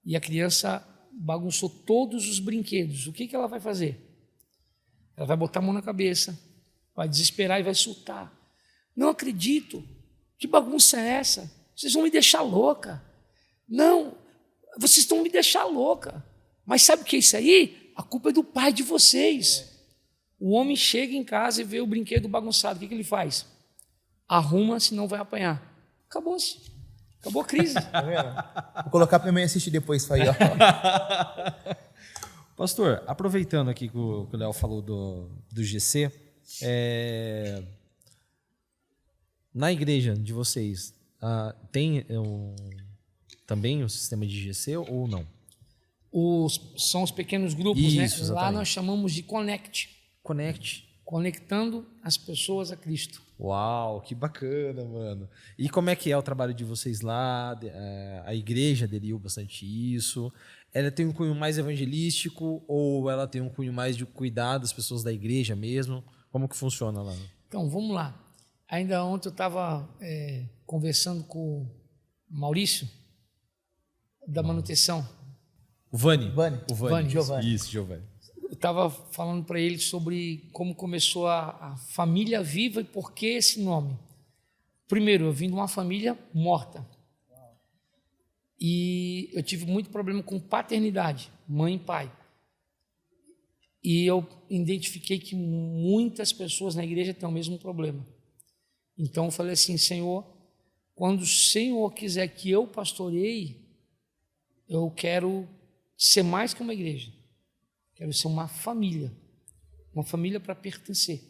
e a criança bagunçou todos os brinquedos. O que ela vai fazer? Ela vai botar a mão na cabeça, vai desesperar e vai surtar. Não acredito. Que bagunça é essa? Vocês vão me deixar louca. Não, vocês estão me deixar louca. Mas sabe o que é isso aí? A culpa é do pai de vocês. O homem chega em casa e vê o brinquedo bagunçado. O que ele faz? Arruma, senão vai apanhar. Acabou-se. Acabou a crise. Tá vendo? Vou colocar pra minha mãe assistir depois isso aí, ó. Pastor, aproveitando aqui que o Léo falou do GC, na igreja de vocês, tem também o sistema de GC ou não? São os pequenos grupos, Isso, né? exatamente. Lá nós chamamos de Connect. Connect. Conectando as pessoas a Cristo. Uau, que bacana, mano. E como é que é o trabalho de vocês lá? A igreja aderiu bastante isso. Ela tem um cunho mais evangelístico ou ela tem um cunho mais de cuidar das pessoas da igreja mesmo? Como que funciona lá? Então, vamos lá. Ainda ontem eu estava conversando com o Maurício, da manutenção. O Vani. Vani. O Vani. Giovanni. Isso, Giovanni. Eu estava falando para ele sobre como começou a família viva e por que esse nome. Primeiro, eu vim de uma família morta. E eu tive muito problema com paternidade, mãe e pai. E eu identifiquei que muitas pessoas na igreja têm o mesmo problema. Então eu falei assim, Senhor, quando o Senhor quiser que eu pastoreie, eu quero ser mais que uma igreja. Quero ser uma família para pertencer.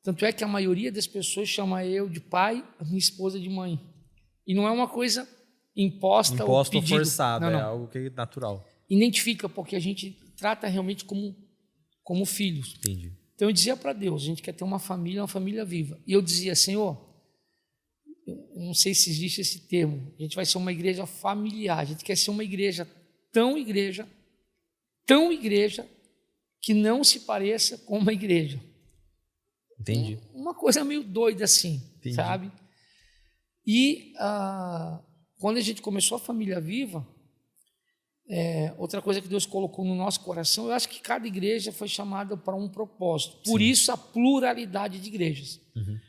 Tanto é que a maioria das pessoas chama eu de pai, a minha esposa de mãe. E não é uma coisa imposta ou ou pedido. forçado, Não. é algo que é natural. Identifica, porque a gente trata realmente como filhos. Entendi. Então eu dizia para Deus, a gente quer ter uma família viva. E eu dizia, Senhor, eu não sei se existe esse termo, a gente vai ser uma igreja familiar, a gente quer ser uma igreja, que não se pareça com uma igreja. Entendi. Uma coisa meio doida assim, Entendi. sabe? E quando a gente começou a Família Viva, outra coisa que Deus colocou no nosso coração, eu acho que cada igreja foi chamada para um propósito. Por isso a pluralidade de igrejas. Uhum.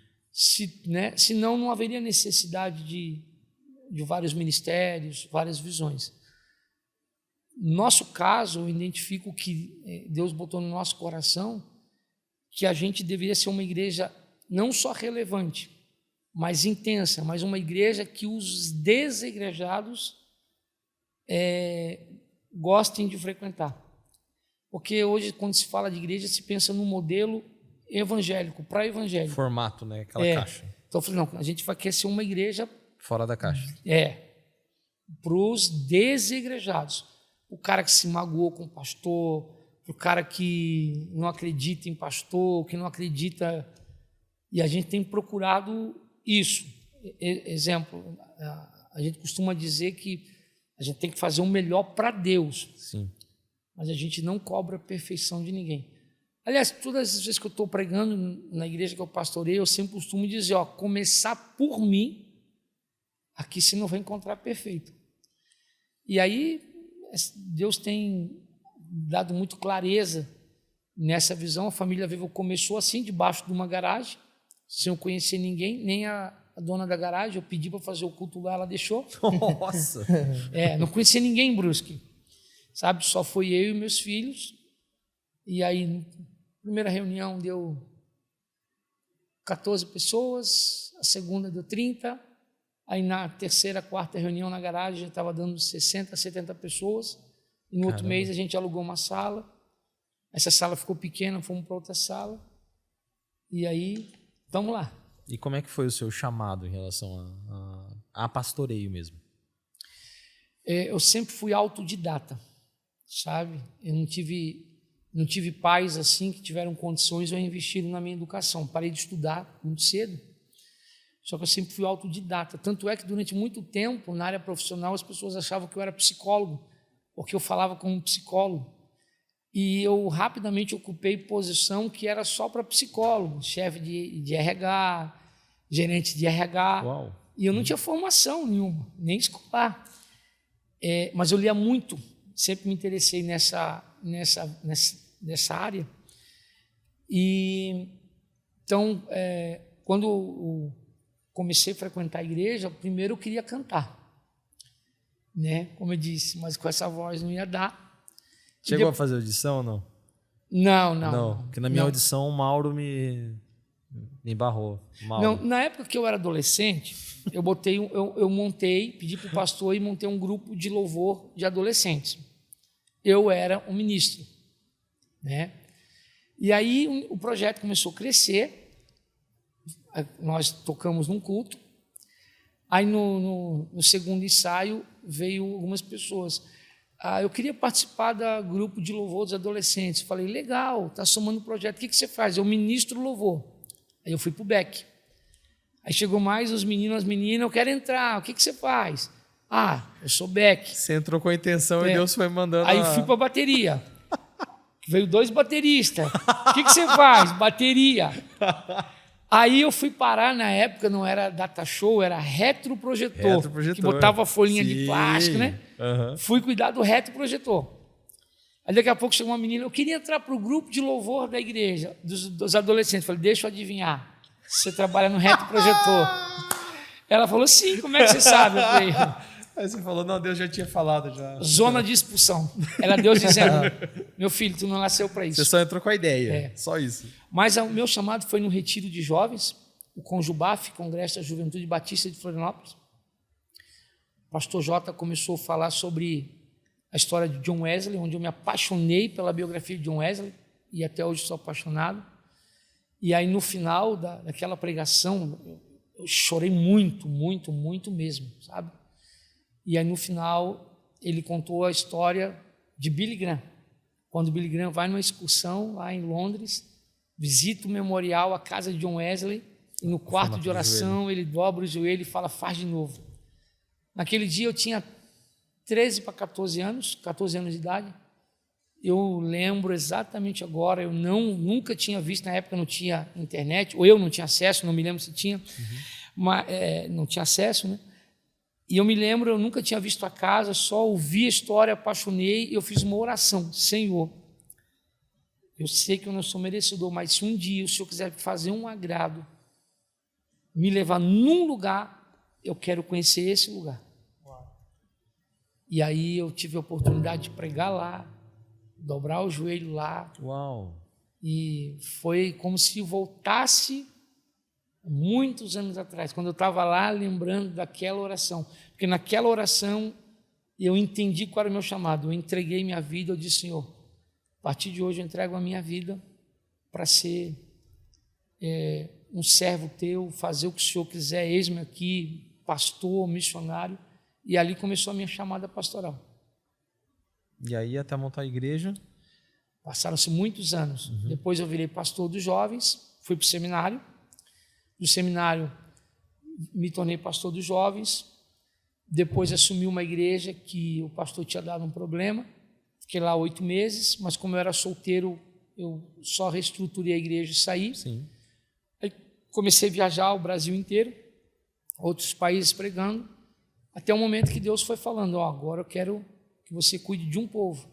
Senão não haveria necessidade de vários ministérios, várias visões. No nosso caso, eu identifico que Deus botou no nosso coração que a gente deveria ser uma igreja não só relevante, mas intensa, mas uma igreja que os desigrejados gostem de frequentar. Porque hoje, quando se fala de igreja, se pensa no modelo evangélico, para evangélico. Formato, né? Aquela caixa. Então eu falei, não, a gente vai querer ser uma igreja Fora da caixa. para os desigrejados. O cara que se magoou com o pastor, o cara que não acredita em pastor, que não acredita. E a gente tem procurado isso. Exemplo, a gente costuma dizer que a gente tem que fazer o melhor para Deus. Sim. Mas a gente não cobra a perfeição de ninguém. Aliás, todas as vezes que eu estou pregando na igreja que eu pastorei, eu sempre costumo dizer, começar por mim, aqui você não vai encontrar perfeito. E aí, Deus tem dado muito clareza nessa visão. A Família Viva começou assim, debaixo de uma garagem, sem eu conhecer ninguém, nem a dona da garagem. Eu pedi para fazer o culto lá, ela deixou. Nossa! Não conhecia ninguém em Brusque, sabe? Só foi eu e meus filhos. E aí, na primeira reunião deu 14 pessoas, a segunda deu 30. Aí na terceira, quarta reunião na garagem já estava dando 60, 70 pessoas. E no outro mês a gente alugou uma sala. Essa sala ficou pequena, fomos para outra sala. E aí, vamos lá. E como é que foi o seu chamado em relação a pastoreio mesmo? Eu sempre fui autodidata, sabe? Eu não tive Não tive pais assim que tiveram condições ou investiram na minha educação. Parei de estudar muito cedo. Só que eu sempre fui autodidata. Tanto é que durante muito tempo, na área profissional, as pessoas achavam que eu era psicólogo, porque eu falava como psicólogo. E eu rapidamente ocupei posição que era só para psicólogo, chefe de RH, gerente de RH. Uau. E eu não tinha formação nenhuma, nem escolar. Mas eu lia muito, sempre me interessei nessa área. E então, quando eu comecei a frequentar a igreja, primeiro eu queria cantar, né? Como eu disse, mas com essa voz não ia dar. Chegou a fazer audição ou não? Não. Porque na minha audição o Mauro me barrou. Não, na época que eu era adolescente, eu montei, pedi para o pastor e montei um grupo de louvor de adolescentes. Eu era um ministro, né? E aí o projeto começou a crescer, nós tocamos num culto, aí no segundo ensaio veio algumas pessoas. Eu queria participar do grupo de louvor dos adolescentes. Falei, legal, está somando o projeto, o que você faz? Eu ministro louvor. Aí eu fui para o Beck. Aí chegou mais os meninos, as meninas, eu quero entrar, o que você faz? Eu sou Beck. Você entrou com a intenção e Deus foi mandando. Aí eu fui para a bateria. Veio 2 bateristas. O que você faz? Bateria. Aí eu fui parar, na época não era data show, era retroprojetor. Que botava a folhinha de plástico, né? Uhum. Fui cuidar do retroprojetor. Aí daqui a pouco chegou uma menina, eu queria entrar para o grupo de louvor da igreja, dos adolescentes. Falei, deixa eu adivinhar, você trabalha no retroprojetor. Ela falou, sim, como é que você sabe? Eu falei, aí você falou, não, Deus já tinha falado já. Zona de expulsão. Era Deus dizendo, meu filho, tu não nasceu para isso. Você só entrou com a ideia, só isso. Mas o meu chamado foi no retiro de jovens, o Conjubaf, Congresso da Juventude Batista de Florianópolis. O pastor Jota começou a falar sobre a história de John Wesley, onde eu me apaixonei pela biografia de John Wesley, e até hoje sou apaixonado. E aí, no final daquela pregação, eu chorei muito, muito, muito mesmo, sabe? E aí, no final, ele contou a história de Billy Graham. Quando Billy Graham vai numa excursão lá em Londres, visita o memorial, a casa de John Wesley, e no quarto de oração ele dobra o joelho e fala, faz de novo. Naquele dia eu tinha 13 para 14 anos de idade. Eu lembro exatamente agora, eu nunca tinha visto, na época não tinha internet, ou eu não tinha acesso, não me lembro se tinha, mas não tinha acesso, né? E eu me lembro, eu nunca tinha visto a casa, só ouvi a história, apaixonei, e eu fiz uma oração, Senhor, eu sei que eu não sou merecedor, mas se um dia o Senhor quiser fazer um agrado, me levar num lugar, eu quero conhecer esse lugar. E aí eu tive a oportunidade de pregar lá, dobrar o joelho lá. Uau! E foi como se voltasse muitos anos atrás, quando eu estava lá lembrando daquela oração. Porque naquela oração eu entendi qual era o meu chamado. Eu entreguei minha vida, eu disse, Senhor, a partir de hoje eu entrego a minha vida para ser um servo teu, fazer o que o Senhor quiser, eis-me aqui, pastor, missionário. E ali começou a minha chamada pastoral. E aí até montar a igreja? Passaram-se muitos anos. Depois eu virei pastor dos jovens, fui para o seminário. Do seminário me tornei pastor dos jovens. Depois assumi uma igreja que o pastor tinha dado um problema. Fiquei lá 8 meses, mas como eu era solteiro, eu só reestruturei a igreja e saí. Sim. Aí comecei a viajar o Brasil inteiro, outros países pregando. Até o momento que Deus foi falando, agora eu quero que você cuide de um povo,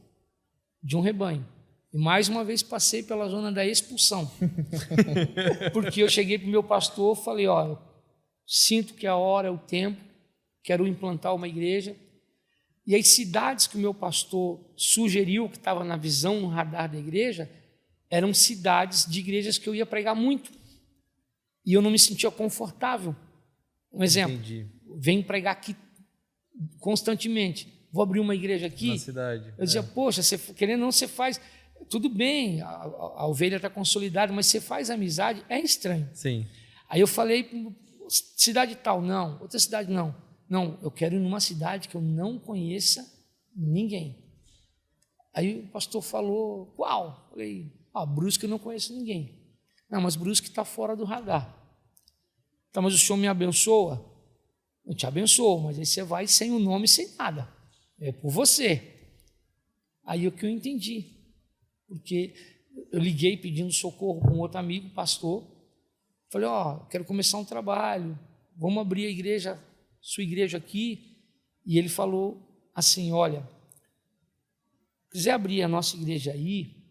de um rebanho. E mais uma vez passei pela zona da expulsão. Porque eu cheguei para o meu pastor e falei, eu sinto que a hora é o tempo, quero implantar uma igreja. E as cidades que o meu pastor sugeriu, que estava na visão, no radar da igreja, eram cidades de igrejas que eu ia pregar muito. E eu não me sentia confortável. Um exemplo, vem pregar aqui constantemente. Vou abrir uma igreja aqui. Na cidade. Eu dizia, poxa, você, querendo ou não, você faz. Tudo bem, a ovelha está consolidada, mas você faz amizade, é estranho. Sim. Aí eu falei, cidade tal, não. Outra cidade, não. Não, eu quero ir numa cidade que eu não conheça ninguém. Aí o pastor falou, qual? Falei, Brusque eu não conheço ninguém. Não, mas Brusque está fora do radar. Tá, mas o senhor me abençoa? Eu te abençoo, mas aí você vai sem o nome, sem nada. É por você. Aí o que eu entendi. Porque eu liguei pedindo socorro com um outro amigo, pastor. Falei, quero começar um trabalho. Vamos abrir a igreja, sua igreja aqui. E ele falou assim, olha, se quiser abrir a nossa igreja aí,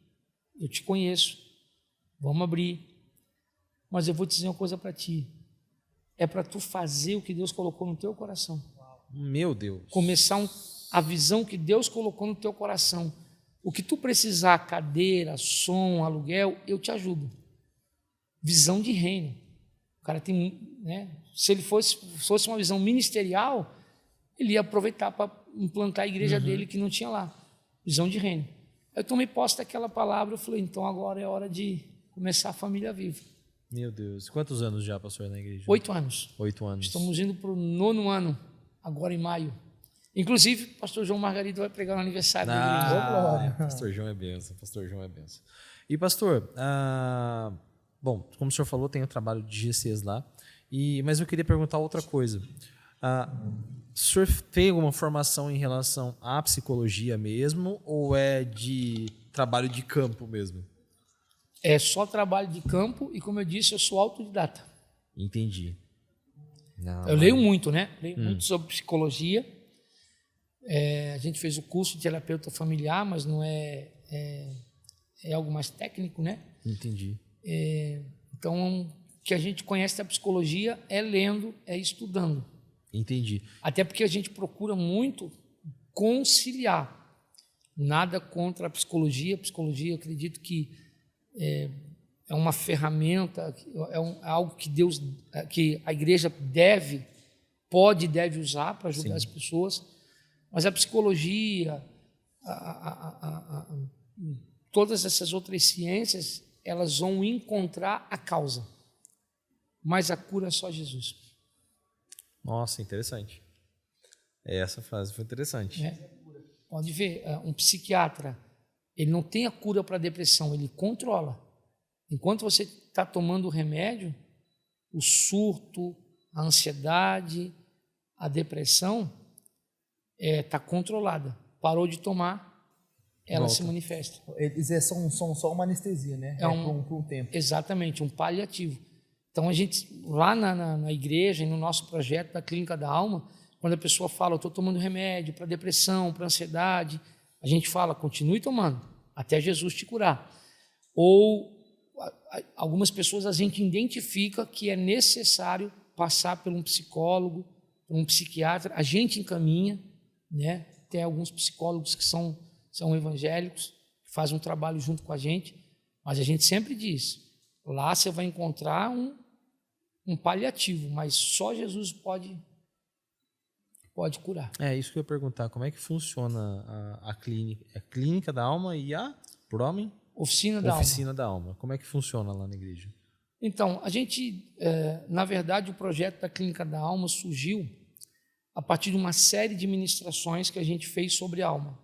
eu te conheço. Vamos abrir. Mas eu vou te dizer uma coisa para ti. É para tu fazer o que Deus colocou no teu coração. Meu Deus. Começar a visão que Deus colocou no teu coração. O que tu precisar, cadeira, som, aluguel, eu te ajudo. Visão de reino. O cara tem, né? Se ele fosse uma visão ministerial, ele ia aproveitar para implantar a igreja dele que não tinha lá. Visão de reino. Eu tomei posse daquela palavra, eu falei, então agora é hora de começar a família viva. Meu Deus. Quantos anos já passou na igreja? 8 anos. 8 anos. Estamos indo para o 9º ano, agora em maio. Inclusive, o pastor João Margarida vai pregar no aniversário da igreja. Pastor João é benção, pastor João é benção. E pastor, bom, como o senhor falou, tem o trabalho de GCs lá, mas eu queria perguntar outra coisa. O senhor tem alguma formação em relação à psicologia mesmo, ou é de trabalho de campo mesmo? É só trabalho de campo e, como eu disse, eu sou autodidata. Entendi. Eu leio muito, né? Leio muito sobre psicologia. A gente fez o curso de terapeuta familiar, mas não é algo mais técnico, né? Entendi. Então, o que a gente conhece da psicologia é lendo, é estudando. Entendi. Até porque a gente procura muito conciliar. Nada contra a psicologia. A psicologia, eu acredito que é uma ferramenta, algo que que a igreja pode e deve usar para ajudar as pessoas. Mas a psicologia, todas essas outras ciências, elas vão encontrar a causa. Mas a cura é só Jesus. Nossa, interessante. Essa frase foi interessante. Pode ver, um psiquiatra, ele não tem a cura para a depressão, ele controla. Enquanto você está tomando o remédio, o surto, a ansiedade, a depressão está controlada. Parou de tomar, ela se manifesta. Eles são só uma anestesia, né? Por um tempo. Exatamente, um paliativo. Então, a gente, lá na igreja e no nosso projeto da Clínica da Alma, quando a pessoa fala, eu estou tomando remédio para depressão, para ansiedade, a gente fala, continue tomando, até Jesus te curar. Ou algumas pessoas a gente identifica que é necessário passar por um psicólogo, por um psiquiatra, a gente encaminha, né? Tem alguns psicólogos que são evangélicos, que fazem um trabalho junto com a gente, mas a gente sempre diz, lá você vai encontrar um paliativo, mas só Jesus pode curar. É isso que eu ia perguntar, como é que funciona a clínica? É a Clínica da Alma e a Promen? Oficina da Alma. Oficina da Alma. Como é que funciona lá na igreja? Então, a gente, na verdade, o projeto da Clínica da Alma surgiu a partir de uma série de ministrações que a gente fez sobre a alma.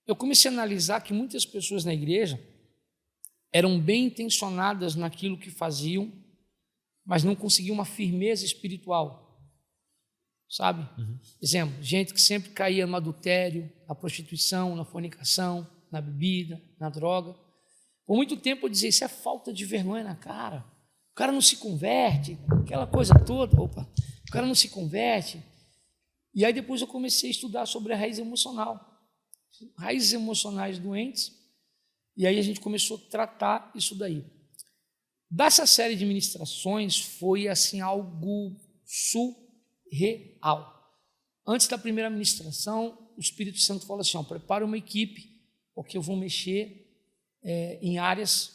Eu comecei a analisar que muitas pessoas na igreja eram bem intencionadas naquilo que faziam, mas não conseguiam uma firmeza espiritual, sabe? Exemplo, gente que sempre caía no adultério, na prostituição, na fornicação, na bebida, na droga. Por muito tempo eu dizia, isso é falta de vergonha na cara. O cara não se converte, aquela coisa toda, o cara não se converte. E aí depois eu comecei a estudar sobre a raiz emocional, raízes emocionais doentes, e aí a gente começou a tratar isso daí. Dessa série de ministrações foi assim algo surreal. Antes da primeira ministração, o Espírito Santo falou assim, prepara uma equipe, porque eu vou mexer em áreas,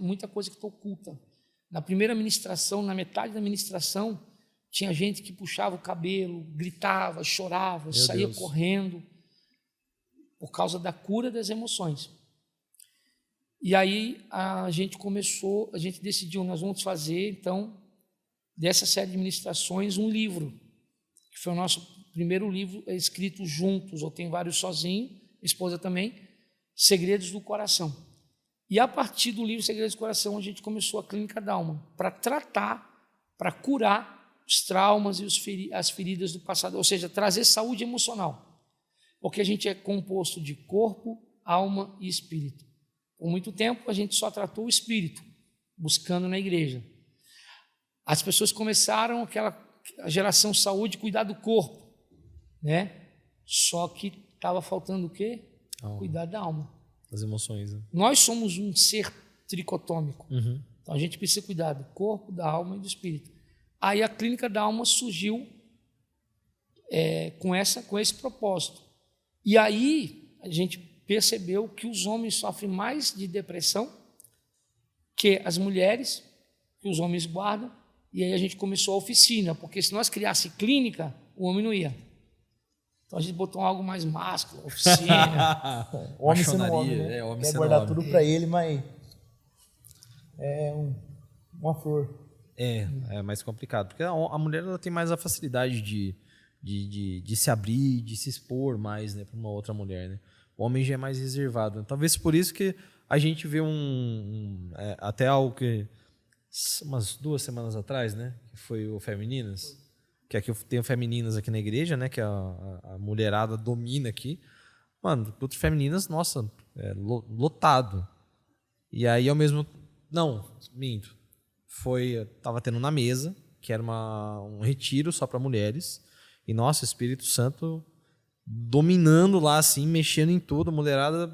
muita coisa que está oculta. Na primeira ministração, na metade da ministração, tinha gente que puxava o cabelo, gritava, chorava, saía correndo, por causa da cura das emoções. E aí a gente decidiu, nós vamos fazer, então, dessa série de ministrações, um livro, que foi o nosso primeiro livro escrito juntos, eu tenho vários sozinho, esposa também, Segredos do Coração. E a partir do livro Segredos do Coração, a gente começou a Clínica Dalma, para tratar, para curar os traumas e as feridas do passado, ou seja, trazer saúde emocional. Porque a gente é composto de corpo, alma e espírito. Por muito tempo, a gente só tratou o espírito, buscando na igreja. As pessoas começaram a geração saúde, cuidar do corpo, né? Só que estava faltando o quê? Cuidar da alma. As emoções, né? Nós somos um ser tricotômico. Então a gente precisa cuidar do corpo, da alma e do espírito. Aí a Clínica da Alma surgiu com esse propósito. E aí a gente percebeu que os homens sofrem mais de depressão que as mulheres, que os homens guardam. E aí a gente começou a oficina, porque se nós criássemos clínica, o homem não ia. Então a gente botou algo mais másculo, oficina. Homem sendo homem, né? homem Quer sendo guardar homem. tudo para ele, mas é uma flor. É mais complicado, porque a mulher ela tem mais a facilidade de se abrir, de se expor mais, né, para uma outra mulher, né? O homem já é mais reservado. Talvez por isso que a gente vê até algo que umas 2 semanas atrás, né, que foi o Femininas, que aqui eu tenho Femininas aqui na igreja, né, que a mulherada domina aqui. Mano, outro Femininas, nossa, lotado. E aí ao mesmo... Não, minto. Tava tendo na mesa, que era um retiro só para mulheres. E, nossa, Espírito Santo dominando lá, assim, mexendo em tudo, mulherada,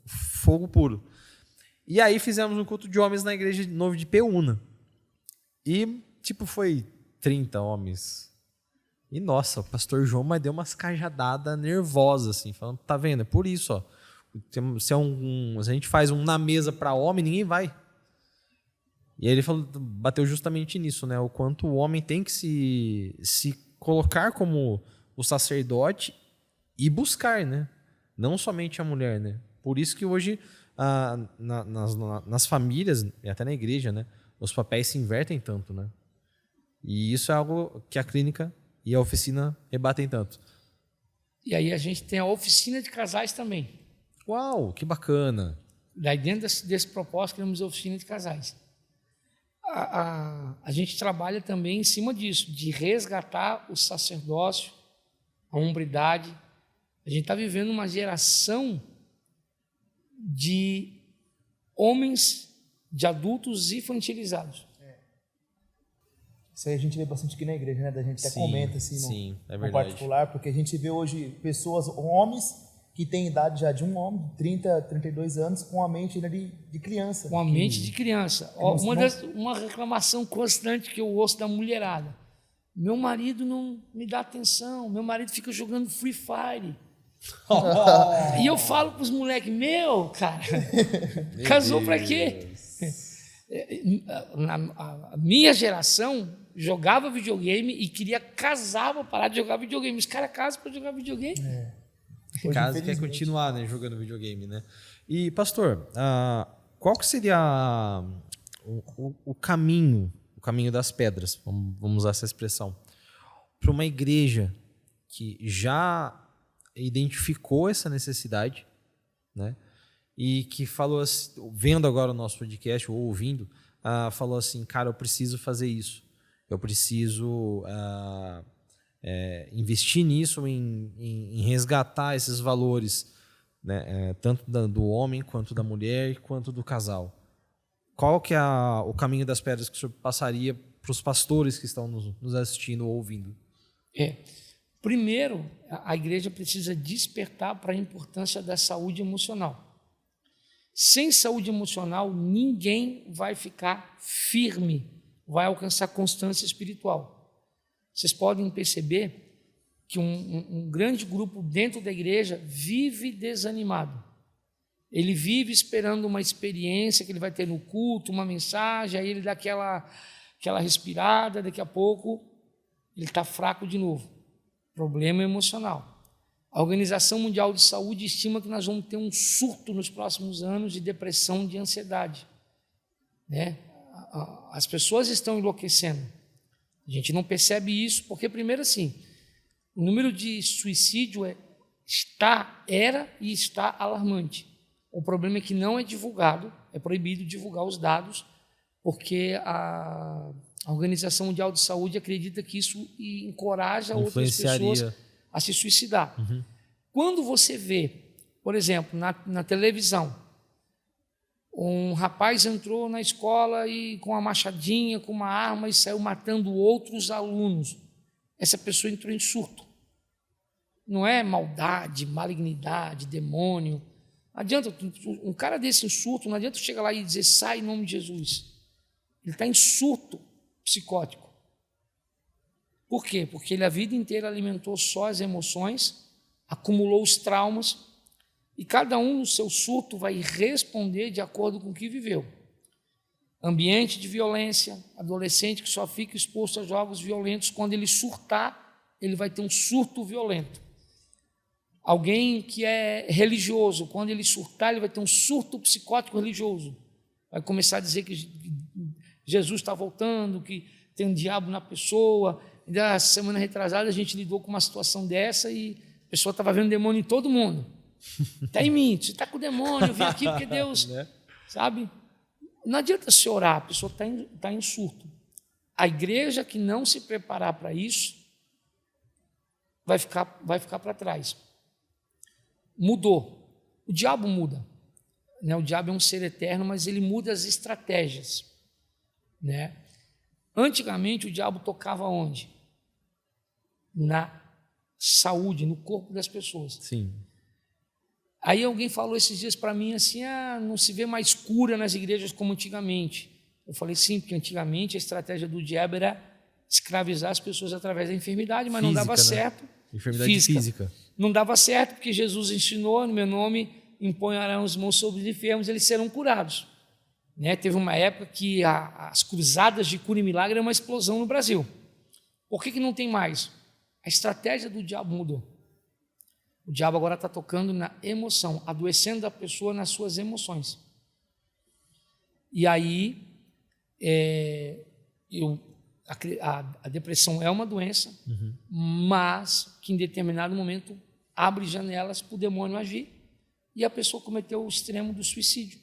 fogo puro. E aí fizemos um culto de homens na igreja novo de Peúna. E, foi 30 homens. E, nossa, o pastor João mas deu umas cajadadas nervosas, assim, falando, tá vendo? É por isso, ó. Se a gente faz um na mesa para homem, ninguém vai. E aí ele bateu justamente nisso, né? O quanto o homem tem que se colocar como o sacerdote e buscar, né? Não somente a mulher, né? Por isso que hoje, nas famílias, e até na igreja, né? Os papéis se invertem tanto, né? E isso é algo que a clínica e a oficina rebatem tanto. E aí a gente tem a oficina de casais também. Uau, que bacana! Daí dentro desse propósito, criamos a oficina de casais. A gente trabalha também em cima disso, de resgatar o sacerdócio, a hombridade. A gente está vivendo uma geração de homens, de adultos infantilizados. Isso aí a gente vê bastante aqui na igreja, né? Da gente até comenta assim no particular, porque a gente vê hoje pessoas, homens, que têm idade já de um homem, 30, 32 anos, com a mente ainda de criança. Com a mente de criança. Uma reclamação constante que eu ouço da mulherada. Meu marido não me dá atenção, meu marido fica jogando Free Fire. E eu falo para os moleques, cara, casou para quê? A minha geração jogava videogame e queria casar para parar de jogar videogame. Os caras casam para jogar videogame. Em casa quer continuar, né, jogando videogame, né? E, pastor, qual que seria o caminho das pedras, vamos usar essa expressão, para uma igreja que já identificou essa necessidade, né? E que falou assim, vendo agora o nosso podcast ou ouvindo, falou assim, cara, eu preciso fazer isso, eu preciso investir nisso, em resgatar esses valores, né? Tanto do homem, quanto da mulher, quanto do casal. Qual que é o caminho das pedras que o senhor passaria para os pastores que estão nos assistindo ou ouvindo? Primeiro, a igreja precisa despertar para a importância da saúde emocional. Sem saúde emocional, ninguém vai ficar firme, vai alcançar constância espiritual. Vocês podem perceber que um grande grupo dentro da igreja vive desanimado. Ele vive esperando uma experiência que ele vai ter no culto, uma mensagem, aí ele dá aquela respirada, daqui a pouco ele está fraco de novo. Problema emocional. A Organização Mundial de Saúde estima que nós vamos ter um surto nos próximos anos de depressão, de ansiedade, né? As pessoas estão enlouquecendo. A gente não percebe isso porque, primeiro assim, o número de suicídio era e está alarmante. O problema é que não é divulgado, é proibido divulgar os dados, porque a Organização Mundial de Saúde acredita que isso encoraja outras pessoas a se suicidar. Quando você vê, por exemplo, na televisão, um rapaz entrou na escola e com uma machadinha, com uma arma e saiu matando outros alunos, essa pessoa entrou em surto. Não é maldade, malignidade, demônio. Não adianta, um cara desse em surto, não adianta chegar lá e dizer, sai em nome de Jesus. Ele está em surto psicótico. Por quê? Porque ele a vida inteira alimentou só as emoções, acumulou os traumas, e cada um no seu surto vai responder de acordo com o que viveu. Ambiente de violência, adolescente que só fica exposto a jogos violentos, quando ele surtar, ele vai ter um surto violento. Alguém que é religioso, quando ele surtar, ele vai ter um surto psicótico religioso. Vai começar a dizer que Jesus está voltando, que tem um diabo na pessoa. Na semana retrasada a gente lidou com uma situação dessa e a pessoa estava vendo demônio em todo mundo. Está em mim, você está com o demônio, eu vim aqui porque Deus... Sabe? Não adianta se orar, a pessoa está em surto. A igreja que não se preparar para isso vai ficar para trás. Mudou. O diabo muda. Né? O diabo é um ser eterno, mas ele muda as estratégias. Né? Antigamente o diabo tocava onde? Na saúde, no corpo das pessoas. Sim. Aí alguém falou esses dias para mim assim, não se vê mais cura nas igrejas como antigamente. Eu falei, sim, porque antigamente a estratégia do diabo era escravizar as pessoas através da enfermidade, mas não dava certo. Enfermidade física. Não dava certo, porque Jesus ensinou, no meu nome, imponharão as mãos sobre os enfermos, eles serão curados. Né? Teve uma época que as cruzadas de cura e milagre eram uma explosão no Brasil. Por que não tem mais? A estratégia do diabo mudou. O diabo agora está tocando na emoção, adoecendo a pessoa nas suas emoções. E aí, a depressão é uma doença, mas que em determinado momento abre janelas para o demônio agir e a pessoa cometeu o extremo do suicídio.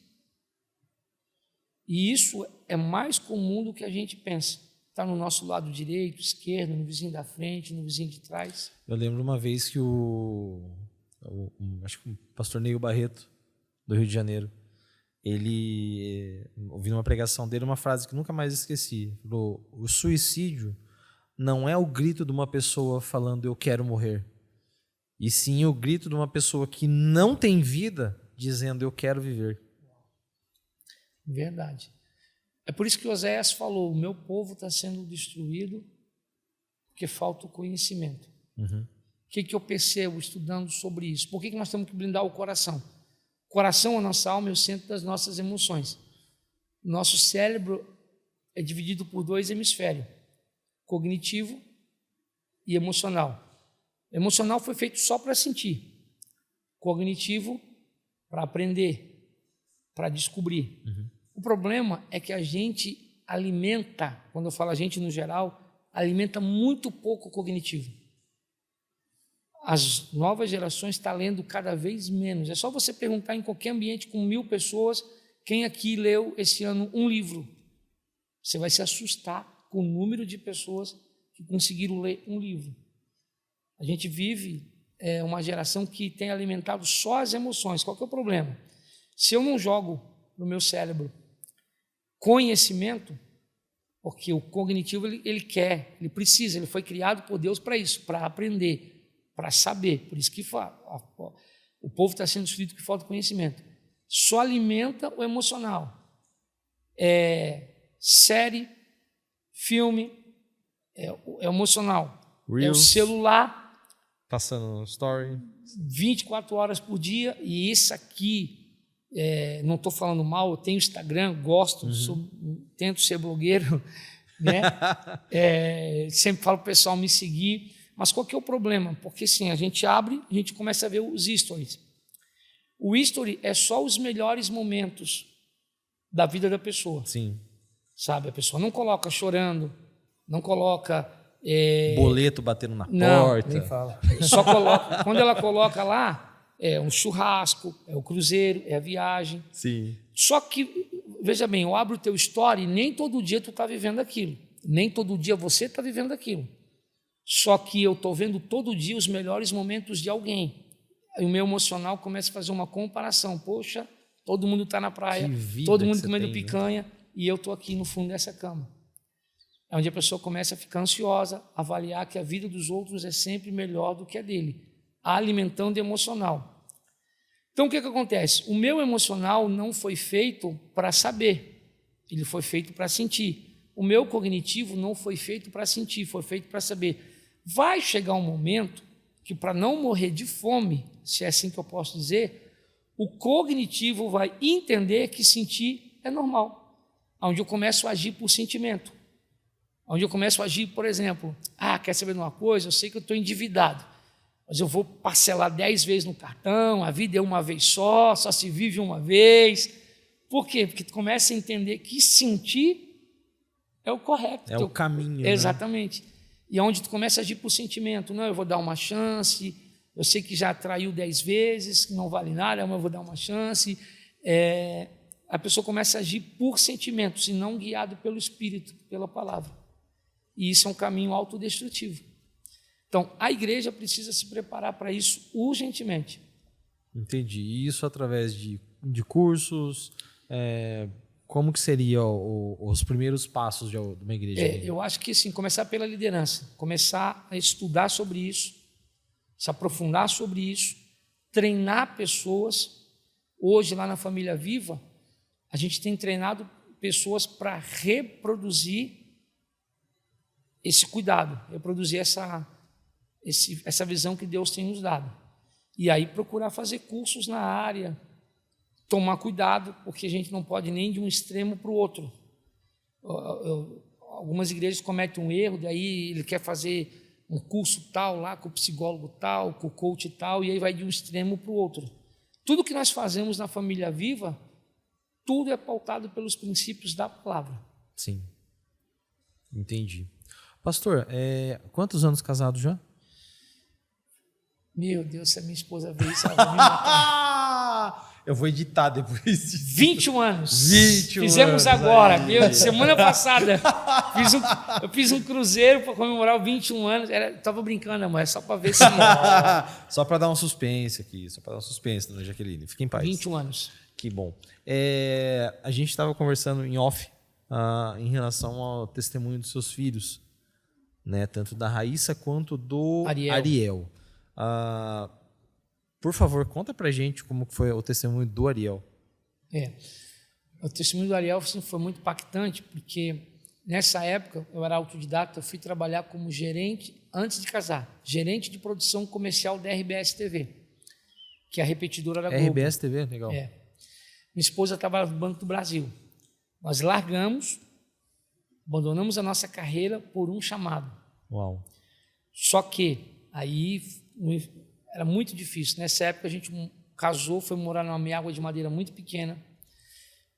E isso é mais comum do que a gente pensa. Está no nosso lado direito, esquerdo, no vizinho da frente, no vizinho de trás. Eu lembro uma vez que acho que o pastor Neil Barreto, do Rio de Janeiro, ele, ouvindo uma pregação dele, uma frase que nunca mais esqueci, falou, o suicídio não é o grito de uma pessoa falando eu quero morrer, e sim o grito de uma pessoa que não tem vida dizendo eu quero viver. Verdade. É por isso que Oséias falou, o meu povo está sendo destruído porque falta o conhecimento. O que eu percebo estudando sobre isso? Por que nós temos que blindar o coração? O coração, a nossa alma, é o centro das nossas emoções. Nosso cérebro é dividido por 2 hemisférios, cognitivo e emocional. Emocional foi feito só para sentir, cognitivo para aprender, para descobrir. O problema é que a gente alimenta, quando eu falo a gente no geral, alimenta muito pouco o cognitivo. As novas gerações estão lendo cada vez menos. É só você perguntar em qualquer ambiente com 1000 pessoas, quem aqui leu esse ano um livro? Você vai se assustar com o número de pessoas que conseguiram ler um livro. A gente vive uma geração que tem alimentado só as emoções. Qual que é o problema? Se eu não jogo no meu cérebro conhecimento, porque o cognitivo ele quer, ele precisa, ele foi criado por Deus para isso, para aprender, para saber. Por isso que o povo está sendo destruído porque falta conhecimento. Só alimenta o emocional. Série, filme, é emocional. Reels. É o celular. Passando no story. 24 horas por dia, e isso aqui, não estou falando mal, eu tenho Instagram, gosto, tento ser blogueiro, né? Sempre falo para o pessoal me seguir, mas qual que é o problema? Porque sim, a gente abre, a gente começa a ver os stories. O history é só os melhores momentos da vida da pessoa. Sim. Sabe, a pessoa não coloca chorando, não coloca Boleto batendo na Não, porta. Nem fala. Só coloca, quando ela coloca lá, é um churrasco, é o cruzeiro, é a viagem. Sim. Só que, veja bem, eu abro o teu story e nem todo dia tu está vivendo aquilo. Nem todo dia você está vivendo aquilo. Só que eu estou vendo todo dia os melhores momentos de alguém. Aí o meu emocional começa a fazer uma comparação. Poxa, todo mundo está na praia, Que vida todo que mundo você comendo tem, né? picanha e eu estou aqui no fundo dessa cama. É onde a pessoa começa a ficar ansiosa, avaliar que a vida dos outros é sempre melhor do que a dele, alimentando o emocional. Então, o que acontece? O meu emocional não foi feito para saber, ele foi feito para sentir. O meu cognitivo não foi feito para sentir, foi feito para saber. Vai chegar um momento que, para não morrer de fome, se é assim que eu posso dizer, o cognitivo vai entender que sentir é normal, onde eu começo a agir por sentimento. Onde eu começo a agir, por exemplo, quer saber de uma coisa? Eu sei que eu estou endividado, mas eu vou parcelar 10 vezes no cartão, a vida é uma vez só se vive uma vez. Por quê? Porque tu começa a entender que sentir é o correto. É o caminho, né? Exatamente. E é onde tu começa a agir por sentimento. Não, eu vou dar uma chance, eu sei que já traiu 10 vezes, que não vale nada, mas eu vou dar uma chance. A pessoa começa a agir por sentimento, se não guiado pelo Espírito, pela palavra. E isso é um caminho autodestrutivo. Então, a igreja precisa se preparar para isso urgentemente. Entendi. E isso através de cursos, como que seria os primeiros passos de uma igreja? Eu acho que, sim, começar pela liderança, começar a estudar sobre isso, se aprofundar sobre isso, treinar pessoas. Hoje, lá na Família Viva, a gente tem treinado pessoas para reproduzir esse cuidado, reproduzir essa visão que Deus tem nos dado. E aí procurar fazer cursos na área, tomar cuidado, porque a gente não pode nem de um extremo para o outro. Algumas igrejas cometem um erro, daí ele quer fazer um curso tal lá, com o psicólogo tal, com o coach tal, e aí vai de um extremo para o outro. Tudo que nós fazemos na Família Viva, tudo é pautado pelos princípios da palavra. Sim. Entendi. Pastor, quantos anos casado já? Meu Deus, se a minha esposa ver isso, ela vai me matar. Eu vou editar depois disso. 21 anos. 21 Fizemos anos agora. aí. Semana passada. Eu fiz um cruzeiro para comemorar os 21 anos. Estava brincando, amor, só para ver se... Só para dar um suspense aqui. Só para dar um suspense, dona Jaqueline. Fique em paz. 21 anos. Que bom. A gente estava conversando em off em relação ao testemunho dos seus filhos, né? Tanto da Raíssa quanto do Ariel. Por favor, conta pra gente como foi o testemunho do Ariel. O testemunho do Ariel foi muito impactante, porque nessa época eu era autodidata, eu fui trabalhar como gerente, antes de casar, gerente de produção comercial da RBS TV, que é a repetidora da Globo. RBS TV, legal. Minha esposa trabalhava no Banco do Brasil. Nós largamos, abandonamos a nossa carreira por um chamado. Uau. Só que aí era muito difícil. Nessa época a gente casou, foi morar numa meágua de madeira muito pequena.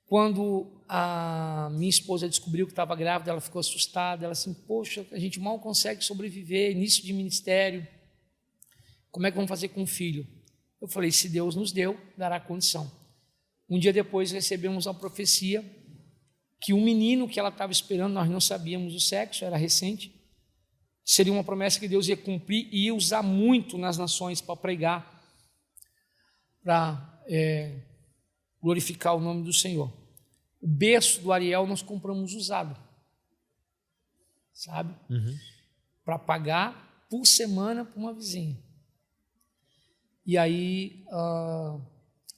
Quando a minha esposa descobriu que estava grávida, ela ficou assustada. Ela assim, poxa, a gente mal consegue sobreviver, início de ministério. Como é que vamos fazer com o filho? Eu falei, se Deus nos deu, dará condição. Um dia depois recebemos uma profecia que um menino que ela estava esperando, nós não sabíamos o sexo, era recente, seria uma promessa que Deus ia cumprir e ia usar muito nas nações para pregar, para glorificar o nome do Senhor. O berço do Ariel nós compramos usado, sabe? Para pagar por semana para uma vizinha. E aí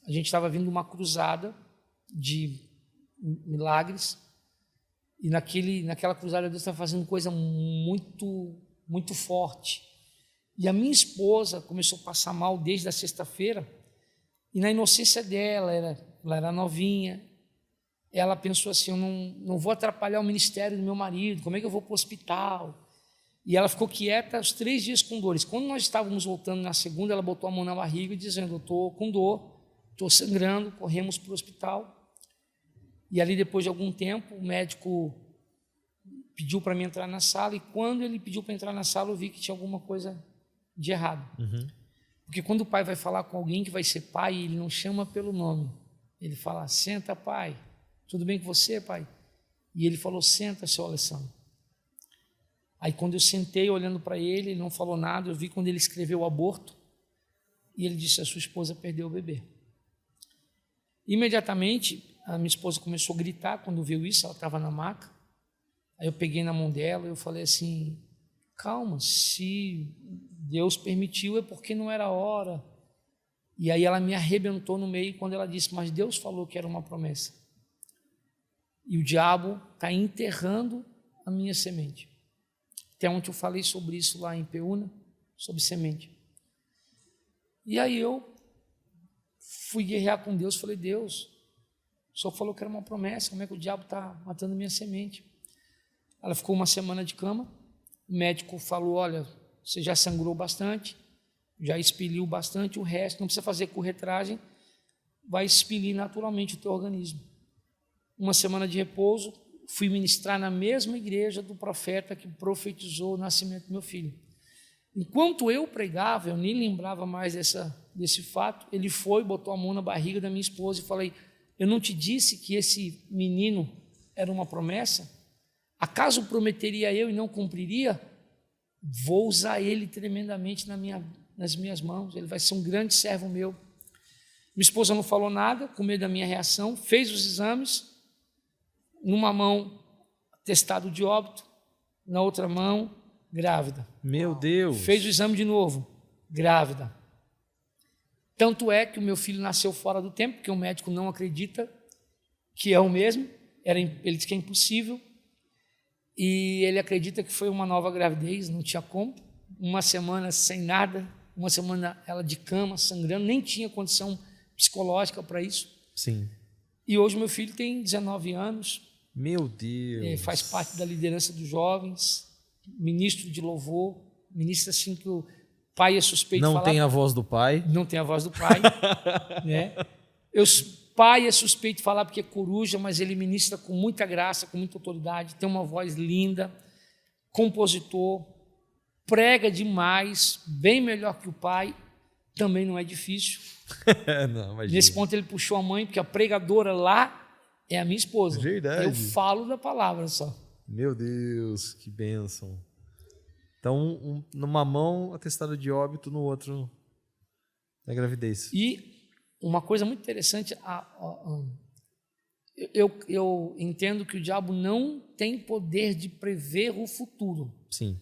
a gente estava vindo uma cruzada de milagres, e naquela cruzada Deus estava fazendo coisa muito, muito forte. E a minha esposa começou a passar mal desde a sexta-feira, e na inocência dela, ela era novinha, ela pensou assim, eu não vou atrapalhar o ministério do meu marido, como é que eu vou para o hospital? E ela ficou quieta os 3 dias com dores. Quando nós estávamos voltando na segunda, ela botou a mão na barriga dizendo, eu estou com dor, estou sangrando, corremos para o hospital. E ali, depois de algum tempo, o médico pediu para mim entrar na sala, e quando ele pediu para entrar na sala, eu vi que tinha alguma coisa de errado. Porque quando o pai vai falar com alguém que vai ser pai, ele não chama pelo nome. Ele fala, senta, pai. Tudo bem com você, pai? E ele falou, senta, seu Alessandro. Aí quando eu sentei olhando para ele, ele não falou nada, eu vi quando ele escreveu o aborto, e ele disse, a sua esposa perdeu o bebê. Imediatamente, a minha esposa começou a gritar quando viu isso, ela estava na maca. Aí eu peguei na mão dela e eu falei assim, calma, se Deus permitiu é porque não era a hora. E aí ela me arrebentou no meio quando ela disse, mas Deus falou que era uma promessa. E o diabo está enterrando a minha semente. Até ontem eu falei sobre isso lá em Peúna, sobre semente. E aí eu fui guerrear com Deus, falei, Deus, o Senhor falou que era uma promessa, como é que o diabo está matando minha semente? Ela ficou uma semana de cama, o médico falou, olha, você já sangrou bastante, já expeliu bastante, o resto, não precisa fazer curretragem, vai expelir naturalmente o teu organismo. Uma semana de repouso, fui ministrar na mesma igreja do profeta que profetizou o nascimento do meu filho. Enquanto eu pregava, eu nem lembrava mais desse fato, ele foi, botou a mão na barriga da minha esposa e falei, eu não te disse que esse menino era uma promessa? Acaso prometeria eu e não cumpriria? Vou usar ele tremendamente nas minhas mãos, ele vai ser um grande servo meu. Minha esposa não falou nada, com medo da minha reação, fez os exames, numa mão atestado de óbito, na outra mão grávida. Meu Deus! Fez o exame de novo, grávida. Tanto é que o meu filho nasceu fora do tempo, porque o médico não acredita que é o mesmo, ele diz que é impossível, e ele acredita que foi uma nova gravidez, não tinha como, uma semana sem nada, uma semana ela de cama, sangrando, nem tinha condição psicológica para isso. Sim. E hoje meu filho tem 19 anos, Meu Deus! faz parte da liderança dos jovens, ministro de louvor, ministro assim que o pai é suspeito de falar. Não tem a voz do pai. Não tem a voz do pai. Né? Pai é suspeito de falar porque é coruja, mas ele ministra com muita graça, com muita autoridade, tem uma voz linda, compositor, prega demais, bem melhor que o pai, também não é difícil. Não, imagina. Nesse ponto ele puxou a mãe, porque a pregadora lá é a minha esposa. Verdade. Eu falo da palavra só. Meu Deus, que bênção. Então, numa mão, atestado de óbito, no outro, na gravidez. E uma coisa muito interessante, eu entendo que o diabo não tem poder de prever o futuro. Sim.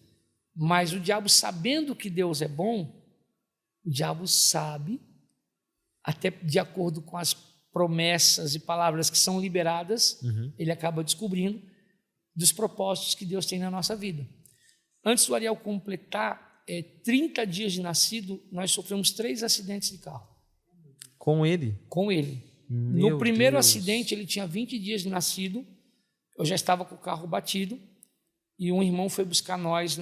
Mas o diabo, sabendo que Deus é bom, o diabo sabe, até de acordo com as promessas e palavras que são liberadas, ele acaba descobrindo dos propósitos que Deus tem na nossa vida. Antes do Ariel completar 30 dias de nascido, nós sofremos 3 acidentes de carro. Com ele? Com ele. Meu No primeiro Deus. acidente, ele tinha 20 dias de nascido, eu já estava com o carro batido, e um irmão foi buscar nós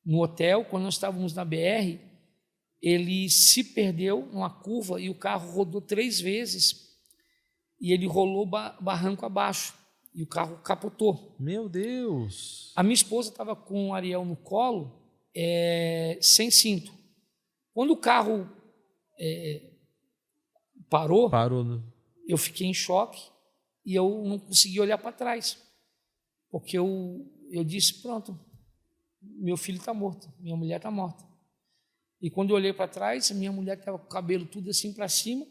no hotel. Quando nós estávamos na BR, ele se perdeu numa curva e o carro rodou 3 vezes, e ele rolou barranco abaixo, e o carro capotou. Meu Deus! A minha esposa estava com o Ariel no colo, sem cinto. Quando o carro parou, né? eu fiquei em choque e eu não consegui olhar para trás, porque eu disse, pronto, meu filho está morto, minha mulher está morta. E quando eu olhei para trás, minha mulher estava com o cabelo tudo assim para cima,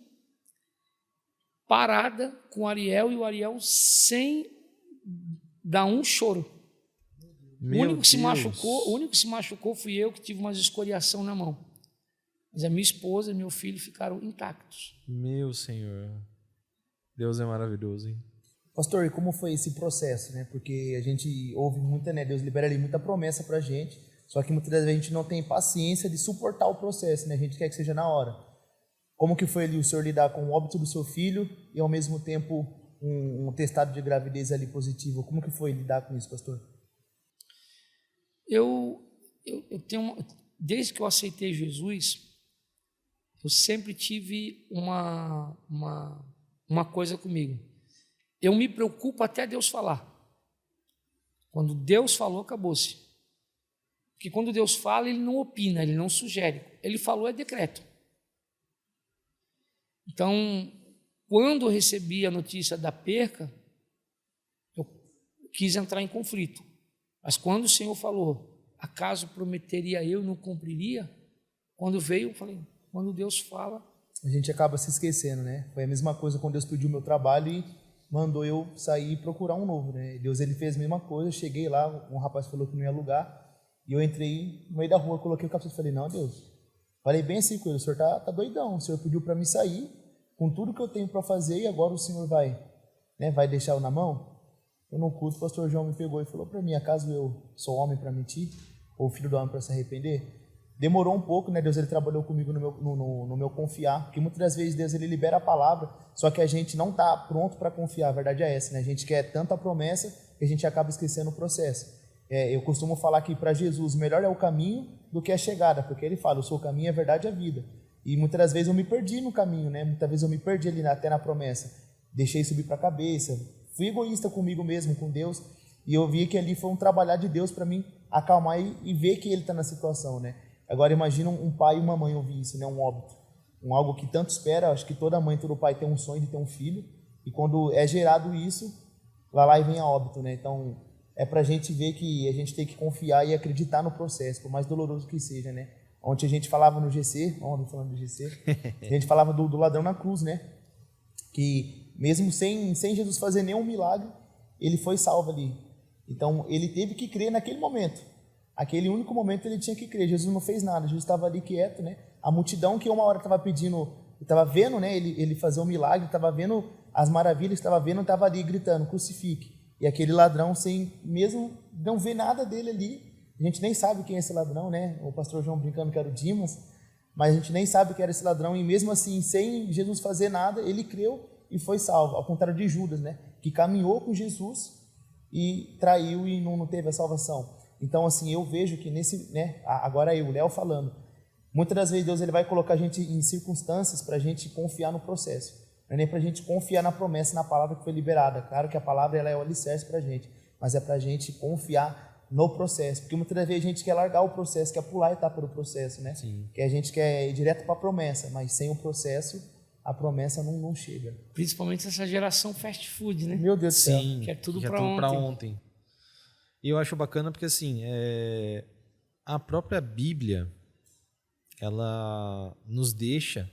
parada com o Ariel, e o Ariel sem dar um choro. O único que se machucou fui eu, que tive uma escoriação na mão. Mas a minha esposa e meu filho ficaram intactos. Meu Senhor. Deus é maravilhoso, hein? Pastor, e como foi esse processo, né? Porque a gente ouve muita, né? Deus libera ali muita promessa pra gente, só que muitas vezes a gente não tem paciência de suportar o processo, né? A gente quer que seja na hora. Como que foi ali o senhor lidar com o óbito do seu filho e ao mesmo tempo um testado de gravidez ali positivo? Como que foi lidar com isso, pastor? Eu tenho, desde que eu aceitei Jesus, eu sempre tive uma coisa comigo. Eu me preocupo até Deus falar. Quando Deus falou, acabou-se. Porque quando Deus fala, ele não opina, ele não sugere. Ele falou, é decreto. Então, quando eu recebi a notícia da perca, eu quis entrar em conflito. Mas quando o Senhor falou, acaso prometeria eu e não cumpriria? Quando veio, eu falei, quando Deus fala... A gente acaba se esquecendo, né? Foi a mesma coisa quando Deus pediu o meu trabalho e mandou eu sair e procurar um novo, né? Deus, ele fez a mesma coisa, eu cheguei lá, um rapaz falou que não ia alugar, e eu entrei no meio da rua, coloquei o capacete e falei, não, Deus, falei bem assim com ele, o senhor tá doidão, o senhor pediu para mim sair, com tudo que eu tenho para fazer, e agora o senhor vai deixar eu na mão? Eu no culto, o pastor João me pegou e falou para mim, acaso eu sou homem para mentir, ou filho do homem para se arrepender? Demorou um pouco, né? Deus, ele trabalhou comigo no meu confiar, porque muitas das vezes Deus, ele libera a palavra, só que a gente não está pronto para confiar, a verdade é essa, né? A gente quer tanta promessa que a gente acaba esquecendo o processo. Eu costumo falar que para Jesus, melhor é o caminho do que a chegada, porque ele fala, eu sou o caminho, a verdade e a vida. E muitas das vezes eu me perdi no caminho, né? Muitas vezes eu me perdi ali até na promessa, deixei subir para a cabeça, fui egoísta comigo mesmo, com Deus, e eu vi que ali foi um trabalhar de Deus para mim acalmar e ver que ele está na situação, né? Agora imagina um pai e uma mãe ouvir isso, né? Um óbito, algo que tanto espera. Acho que toda mãe, todo pai tem um sonho de ter um filho, e quando é gerado isso, vai lá e vem a óbito, né? Então é para a gente ver que a gente tem que confiar e acreditar no processo, por mais doloroso que seja, né? Ontem a gente falava no GC, falando do GC, a gente falava do ladrão na cruz, né? Que mesmo sem Jesus fazer nenhum milagre, ele foi salvo ali. Então ele teve que crer naquele momento. Aquele único momento ele tinha que crer. Jesus não fez nada, Jesus estava ali quieto, né? A multidão que uma hora estava pedindo, estava vendo, né? Ele fazer um milagre, estava vendo as maravilhas, estava vendo, ali gritando, crucifique. E aquele ladrão, sem mesmo não ver nada dele ali, a gente nem sabe quem é esse ladrão, né? O pastor João brincando que era o Dimas, mas a gente nem sabe que era esse ladrão, e mesmo assim, sem Jesus fazer nada, ele creu e foi salvo, ao contrário de Judas, né? Que caminhou com Jesus e traiu e não teve a salvação. Então, assim, eu vejo que nesse, né? Agora eu, Léo falando, muitas das vezes Deus, ele vai colocar a gente em circunstâncias para a gente confiar no processo, não é nem para a gente confiar na promessa, na palavra que foi liberada. Claro que a palavra, ela é o alicerce para a gente, mas é para a gente confiar no processo, porque muitas das vezes a gente quer largar o processo, quer pular a etapa do processo, né? Sim. Que a gente quer ir direto para a promessa, mas sem o processo, a promessa não chega. Principalmente essa geração fast food, né? Meu Deus do céu. Que é tudo para ontem. E eu acho bacana porque, assim, a própria Bíblia, ela nos deixa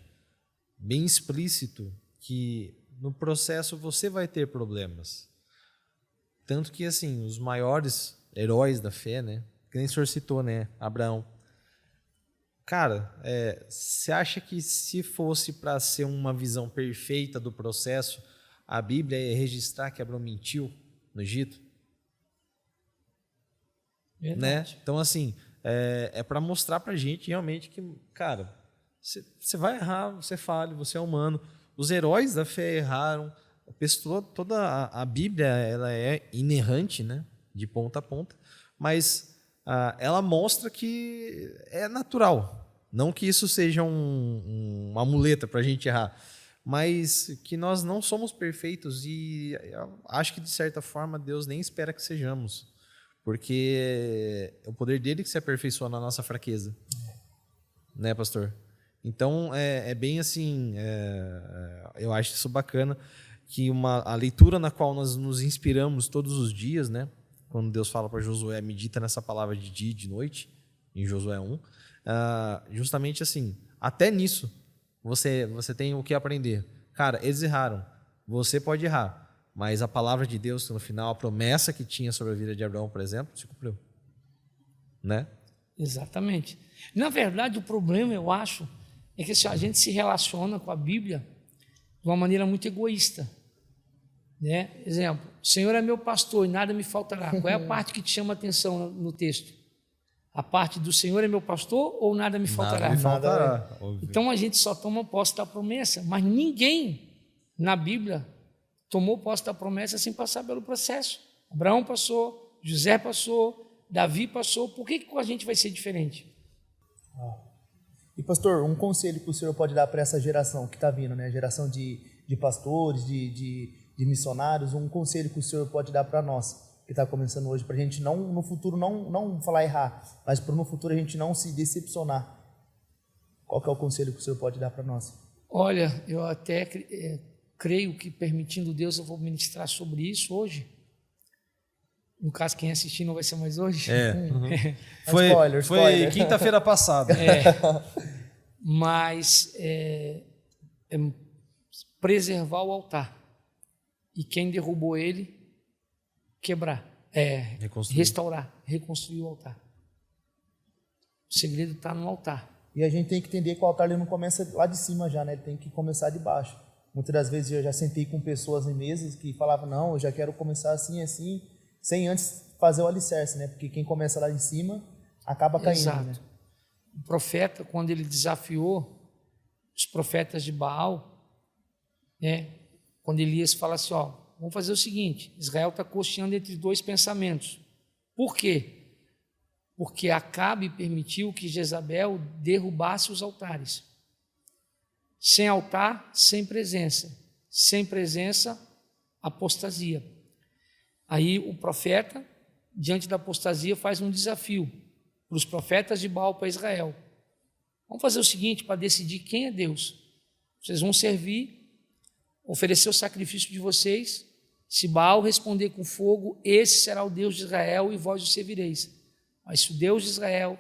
bem explícito que no processo você vai ter problemas. Tanto que, assim, os maiores heróis da fé, né? Que nem o senhor citou, né? Abraão. Cara, você acha que se fosse para ser uma visão perfeita do processo, a Bíblia ia registrar que Abraão mentiu no Egito? Né? Então, assim, é para mostrar para a gente realmente que, cara, você vai errar, você falha, você é humano. Os heróis da fé erraram. Toda a Bíblia, ela é inerrante, né? De ponta a ponta, mas ela mostra que é natural. Não que isso seja uma muleta para a gente errar, mas que nós não somos perfeitos, e acho que, de certa forma, Deus nem espera que sejamos. Porque é o poder dele que se aperfeiçoa na nossa fraqueza. Né, pastor? Então, é bem assim, eu acho isso bacana, que a leitura na qual nós nos inspiramos todos os dias, né? Quando Deus fala para Josué, medita nessa palavra de dia e de noite, em Josué 1, justamente assim, até nisso, você tem o que aprender. Cara, eles erraram, você pode errar, mas a palavra de Deus, no final, a promessa que tinha sobre a vida de Abraão, por exemplo, se cumpriu. Né? Exatamente. Na verdade, o problema, eu acho, é que a gente se relaciona com a Bíblia de uma maneira muito egoísta. Né? Exemplo, o Senhor é meu pastor e nada me faltará. Qual é a parte que te chama a atenção no texto? A parte do Senhor é meu pastor ou nada me faltará? Nada me faltará. Então a gente só toma posse da promessa, mas ninguém na Bíblia tomou posse da promessa sem passar pelo processo. Abraão passou, José passou, Davi passou. Por que com a gente vai ser diferente? E pastor, um conselho que o senhor pode dar para essa geração que está vindo, né? Geração de pastores, de missionários, um conselho que o senhor pode dar para nós, que que está começando hoje, para a gente não, no futuro não falar errar, mas para no futuro a gente não se decepcionar. Qual que é o conselho que o senhor pode dar para nós? Olha, eu até creio que, permitindo Deus, eu vou ministrar sobre isso hoje. No caso, quem assistir não vai ser mais hoje. Foi quinta-feira passada. Mas preservar o altar. E quem derrubou ele, quebrar. Restaurar, reconstruir o altar. O segredo está no altar. E a gente tem que entender que o altar ele não começa lá de cima já, né? Ele tem que começar de baixo. Muitas das vezes eu já sentei com pessoas em mesas que falavam, não, eu já quero começar assim, sem antes fazer o alicerce, né? Porque quem começa lá em cima acaba caindo. Exato. Né? O profeta, quando ele desafiou os profetas de Baal, né? Quando Elias fala assim, vamos fazer o seguinte, Israel está cocheando entre dois pensamentos. Por quê? Porque Acabe permitiu que Jezabel derrubasse os altares. Sem altar, sem presença. Sem presença, apostasia. Aí o profeta, diante da apostasia, faz um desafio para os profetas de Baal para Israel. Vamos fazer o seguinte, para decidir quem é Deus. Vocês vão servir, oferecer o sacrifício de vocês. Se Baal responder com fogo, esse será o Deus de Israel e vós o servireis. Mas se o Deus de Israel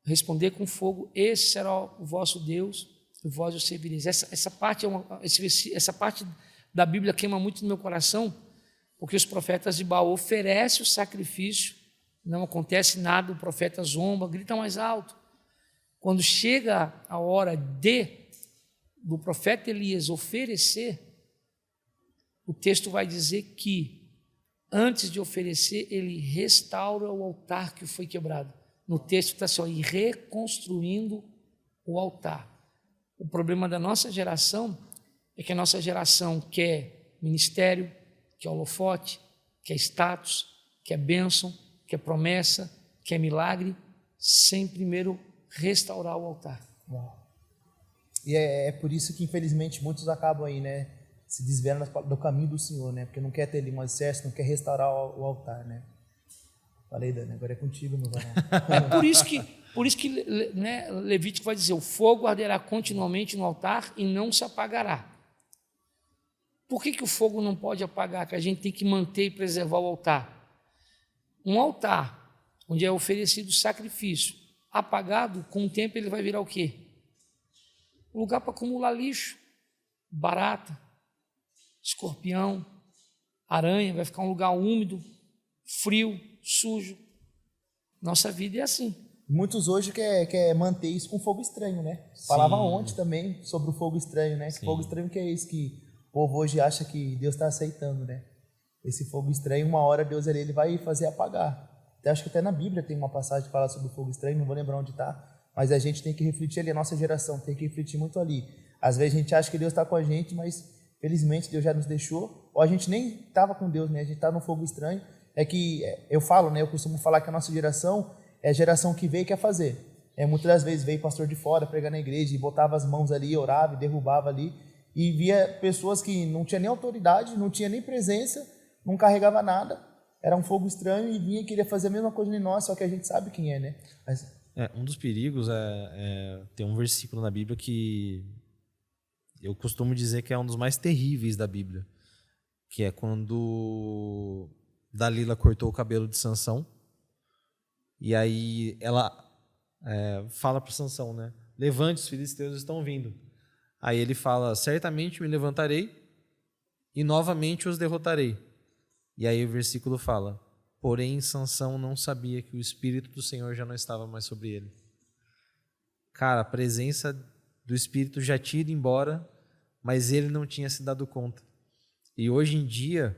responder com fogo, esse será o vosso Deus e vós o servireis. Essa parte da Bíblia queima muito no meu coração, porque os profetas de Baal oferecem o sacrifício, não acontece nada, o profeta zomba, grita mais alto. Quando chega a hora do profeta Elias oferecer, o texto vai dizer que antes de oferecer, ele restaura o altar que foi quebrado. No texto está assim, e reconstruindo o altar. O problema da nossa geração é que a nossa geração quer ministério, quer holofote, quer status, quer bênção, quer promessa, quer milagre, sem primeiro restaurar o altar. Uau. E é por isso que, infelizmente, muitos acabam aí, né? Se desviando do caminho do Senhor, né? Porque não quer ter ali um alicerce, não quer restaurar o altar, né? Falei, Dani, agora é contigo, meu varão. Por isso que né, Levítico vai dizer, o fogo arderá continuamente no altar e não se apagará. Por que o fogo não pode apagar? Que a gente tem que manter e preservar o altar. Um altar, onde é oferecido sacrifício, apagado, com o tempo ele vai virar o quê? Um lugar para acumular lixo, barata, escorpião, aranha, vai ficar um lugar úmido, frio, sujo. Nossa vida é assim. Muitos hoje quer manter isso com fogo estranho, né? Falava ontem também sobre o fogo estranho, né? Esse fogo estranho que é esse que o povo hoje acha que Deus está aceitando, né? Esse fogo estranho, uma hora Deus ele vai fazer apagar. Eu acho que até na Bíblia tem uma passagem que fala sobre o fogo estranho, não vou lembrar onde está, mas a gente tem que refletir ali, a nossa geração tem que refletir muito ali. Às vezes a gente acha que Deus está com a gente, mas felizmente Deus já nos deixou, ou a gente nem estava com Deus, né? A gente está no fogo estranho. É que eu falo, né? Eu costumo falar que a nossa geração é a geração que veio e quer fazer. Muitas das vezes veio pastor de fora pregar na igreja e botava as mãos ali, orava e derrubava ali, e via pessoas que não tinham nem autoridade, não tinha nem presença, não carregava nada, era um fogo estranho e vinha e queria fazer a mesma coisa em nós, só que a gente sabe quem é, né? Um dos perigos tem um versículo na Bíblia que eu costumo dizer que é um dos mais terríveis da Bíblia, que é quando Dalila cortou o cabelo de Sansão, e aí ela fala para Sansão, né? Levante, os filisteus estão vindo. Aí ele fala, certamente me levantarei e novamente os derrotarei. E aí o versículo fala, porém Sansão não sabia que o Espírito do Senhor já não estava mais sobre ele. Cara, a presença do Espírito já tinha ido embora, mas ele não tinha se dado conta. E hoje em dia,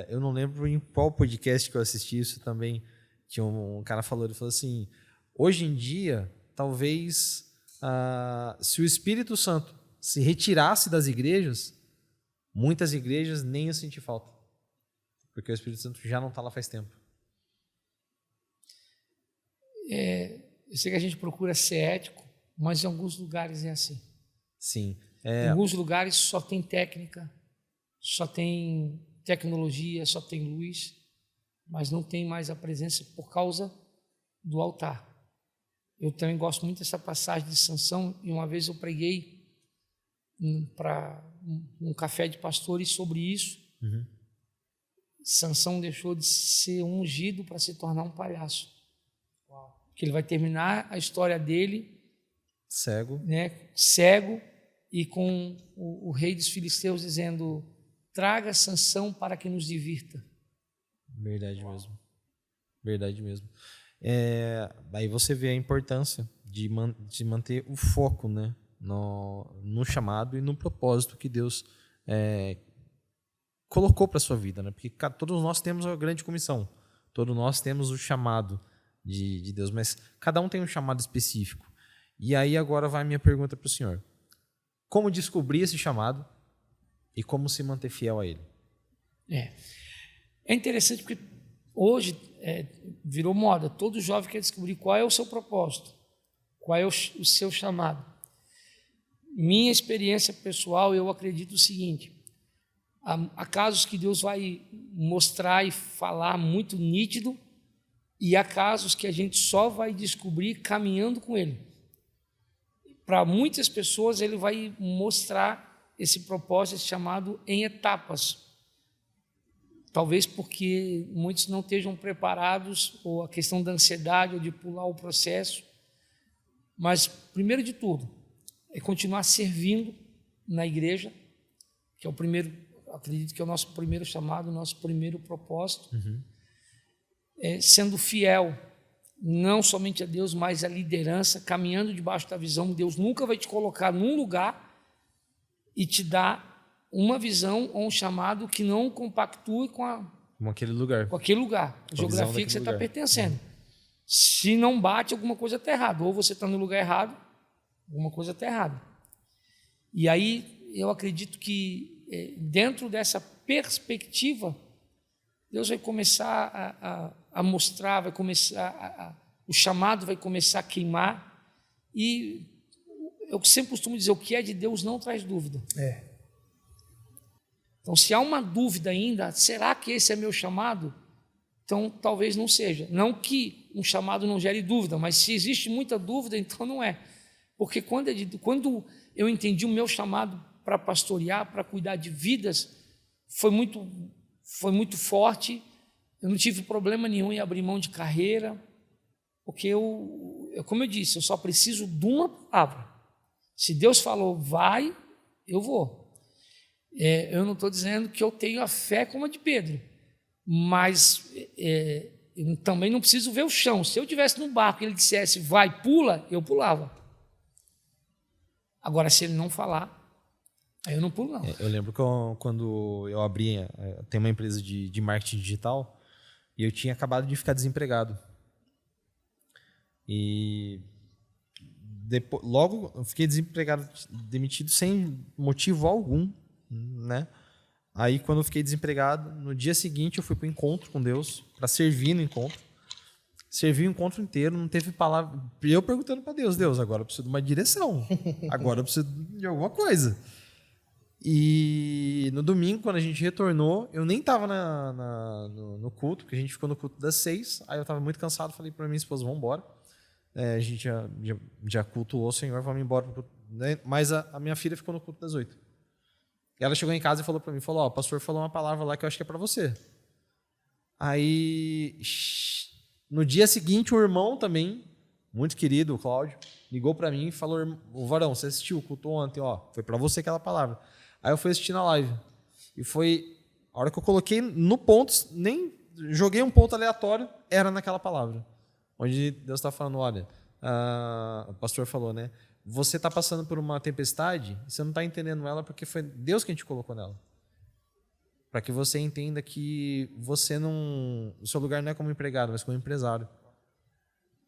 eu não lembro em qual podcast que eu assisti isso também, que um cara falou, ele falou assim, hoje em dia, talvez, se o Espírito Santo se retirasse das igrejas, muitas igrejas nem iam sentir falta, porque o Espírito Santo já não está lá faz tempo. Eu sei que a gente procura ser ético, mas em alguns lugares é assim. Sim. Em alguns lugares só tem técnica, só tem tecnologia, só tem luz. mas não tem mais a presença por causa do altar. Eu também gosto muito dessa passagem de Sansão, e uma vez eu preguei para um café de pastores sobre isso. Sansão deixou de ser ungido para se tornar um palhaço. Que ele vai terminar a história dele Cego. né, cego, e com o rei dos filisteus dizendo: traga Sansão para que nos divirta. Verdade mesmo. Verdade mesmo. Aí você vê a importância de manter o foco, né, no chamado e no propósito que Deus colocou para a sua vida, né? Porque todos nós temos a grande comissão, todos nós temos o chamado de Deus, mas cada um tem um chamado específico. E aí agora vai a minha pergunta para o senhor: como descobrir esse chamado e como se manter fiel a ele? É interessante porque hoje virou moda, todo jovem quer descobrir qual é o seu propósito, qual é o seu chamado. Minha experiência pessoal, eu acredito o seguinte: há casos que Deus vai mostrar e falar muito nítido, e há casos que a gente só vai descobrir caminhando com Ele. Para muitas pessoas, Ele vai mostrar esse propósito, esse chamado, em etapas. Talvez porque muitos não estejam preparados, ou a questão da ansiedade, ou de pular o processo. Mas, primeiro de tudo, é continuar servindo na igreja, que é o primeiro, acredito que é o nosso primeiro chamado, o nosso primeiro propósito. Sendo fiel, não somente a Deus, mas à liderança, caminhando debaixo da visão. Deus nunca vai te colocar num lugar e te dar uma visão ou um chamado que não compactue com aquele lugar. Com aquele lugar, a geografia que você está pertencendo. Se não bate, alguma coisa está errada. Ou você está no lugar errado, alguma coisa está errada. E aí eu acredito que dentro dessa perspectiva, Deus vai começar a mostrar, vai começar o chamado vai começar a queimar. E eu sempre costumo dizer: o que é de Deus não traz dúvida. Então, se há uma dúvida ainda, será que esse é meu chamado? Então, talvez não seja. Não que um chamado não gere dúvida, mas se existe muita dúvida, então não é. Porque quando eu entendi o meu chamado para pastorear, para cuidar de vidas, foi muito forte. Eu não tive problema nenhum em abrir mão de carreira, porque como eu disse, eu só preciso de uma palavra. Se Deus falou vai, eu vou. Eu não estou dizendo que eu tenho a fé como a de Pedro, mas eu também não preciso ver o chão. Se eu estivesse no barco e ele dissesse vai, pula, eu pulava. Agora, se ele não falar, aí eu não pulo, não. Eu lembro que quando eu abri, tem uma empresa de marketing digital, e eu tinha acabado de ficar desempregado. E depois, logo eu fiquei desempregado, demitido sem motivo algum, né? Aí, quando eu fiquei desempregado, no dia seguinte eu fui para o encontro com Deus, para servir no encontro. Servi o encontro inteiro, não teve palavra. Eu perguntando para Deus, agora eu preciso de uma direção, agora eu preciso de alguma coisa. E no domingo, quando a gente retornou, eu nem estava no culto, porque a gente ficou no culto das 6. Aí eu estava muito cansado, falei para minha esposa: vamos embora. A gente já cultuou o Senhor, vamos embora. Mas a minha filha ficou no culto das 8. Ela chegou em casa e falou para mim, o pastor falou uma palavra lá que eu acho que é para você. Aí, no dia seguinte, o irmão também, muito querido, o Cláudio, ligou para mim e falou: o Varão, você assistiu o culto ontem? Foi para você aquela palavra. Aí eu fui assistir na live. E foi a hora que eu coloquei no ponto, nem joguei um ponto aleatório, era naquela palavra. Onde Deus está falando: olha, o pastor falou, né? Você está passando por uma tempestade e você não está entendendo ela porque foi Deus quem te colocou nela. Para que você entenda que você não... O seu lugar não é como empregado, mas como empresário.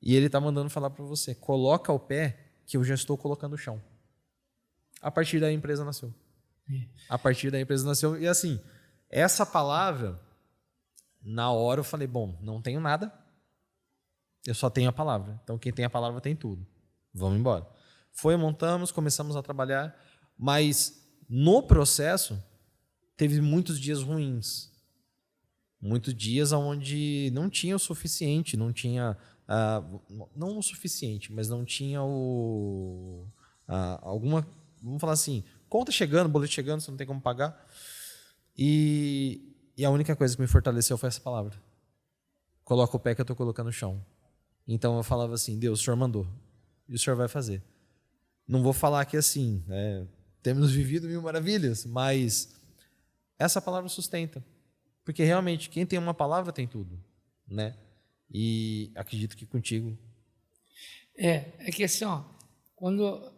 E Ele está mandando falar para você: coloca o pé que eu já estou colocando o chão. A partir daí a empresa nasceu. A partir daí a empresa nasceu. E assim, essa palavra, na hora eu falei: bom, não tenho nada, eu só tenho a palavra. Então quem tem a palavra tem tudo. Vamos embora. Montamos, começamos a trabalhar, mas no processo teve muitos dias ruins. Muitos dias onde não tinha o suficiente, não tinha... não o suficiente, mas não tinha alguma... Vamos falar assim, conta chegando, boleto chegando, você não tem como pagar. E a única coisa que me fortaleceu foi essa palavra. Coloca o pé que eu estou colocando no chão. Então eu falava assim, Deus, o Senhor mandou. E o Senhor vai fazer. Não vou falar que assim, temos vivido 1000 maravilhas, mas essa palavra sustenta. Porque realmente, quem tem uma palavra tem tudo, né? E acredito que contigo. É que assim, ó, quando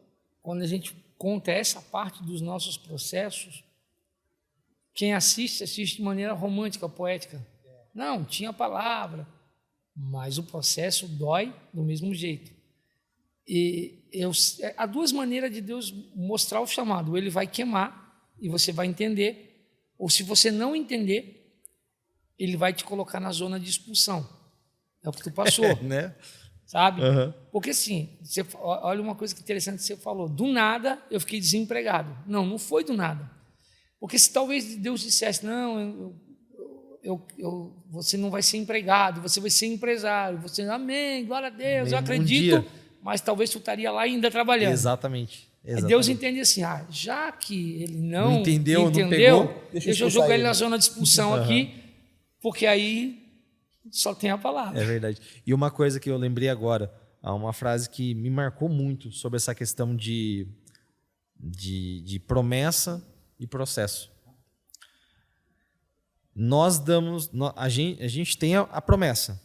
a gente conta essa parte dos nossos processos, quem assiste de maneira romântica, poética. Não, tinha palavra, mas o processo dói do mesmo jeito. E há duas maneiras de Deus mostrar o chamado. Ou ele vai queimar e você vai entender, ou se você não entender, ele vai te colocar na zona de expulsão. É o que tu passou, né? Sabe? Uhum. Porque assim, olha uma coisa que interessante que você falou. Do nada eu fiquei desempregado. Não foi do nada. Porque se talvez Deus dissesse, não, você não vai ser empregado, você vai ser empresário. Você, amém, glória a Deus, eu acredito, mas talvez tu estaria lá ainda trabalhando. Exatamente. Deus entende assim, já que ele não entendeu, não pegou, deixa eu jogar ele na zona de expulsão aqui, porque aí só tem a palavra. É verdade. E uma coisa que eu lembrei agora, há uma frase que me marcou muito sobre essa questão de promessa e processo. A gente tem a promessa,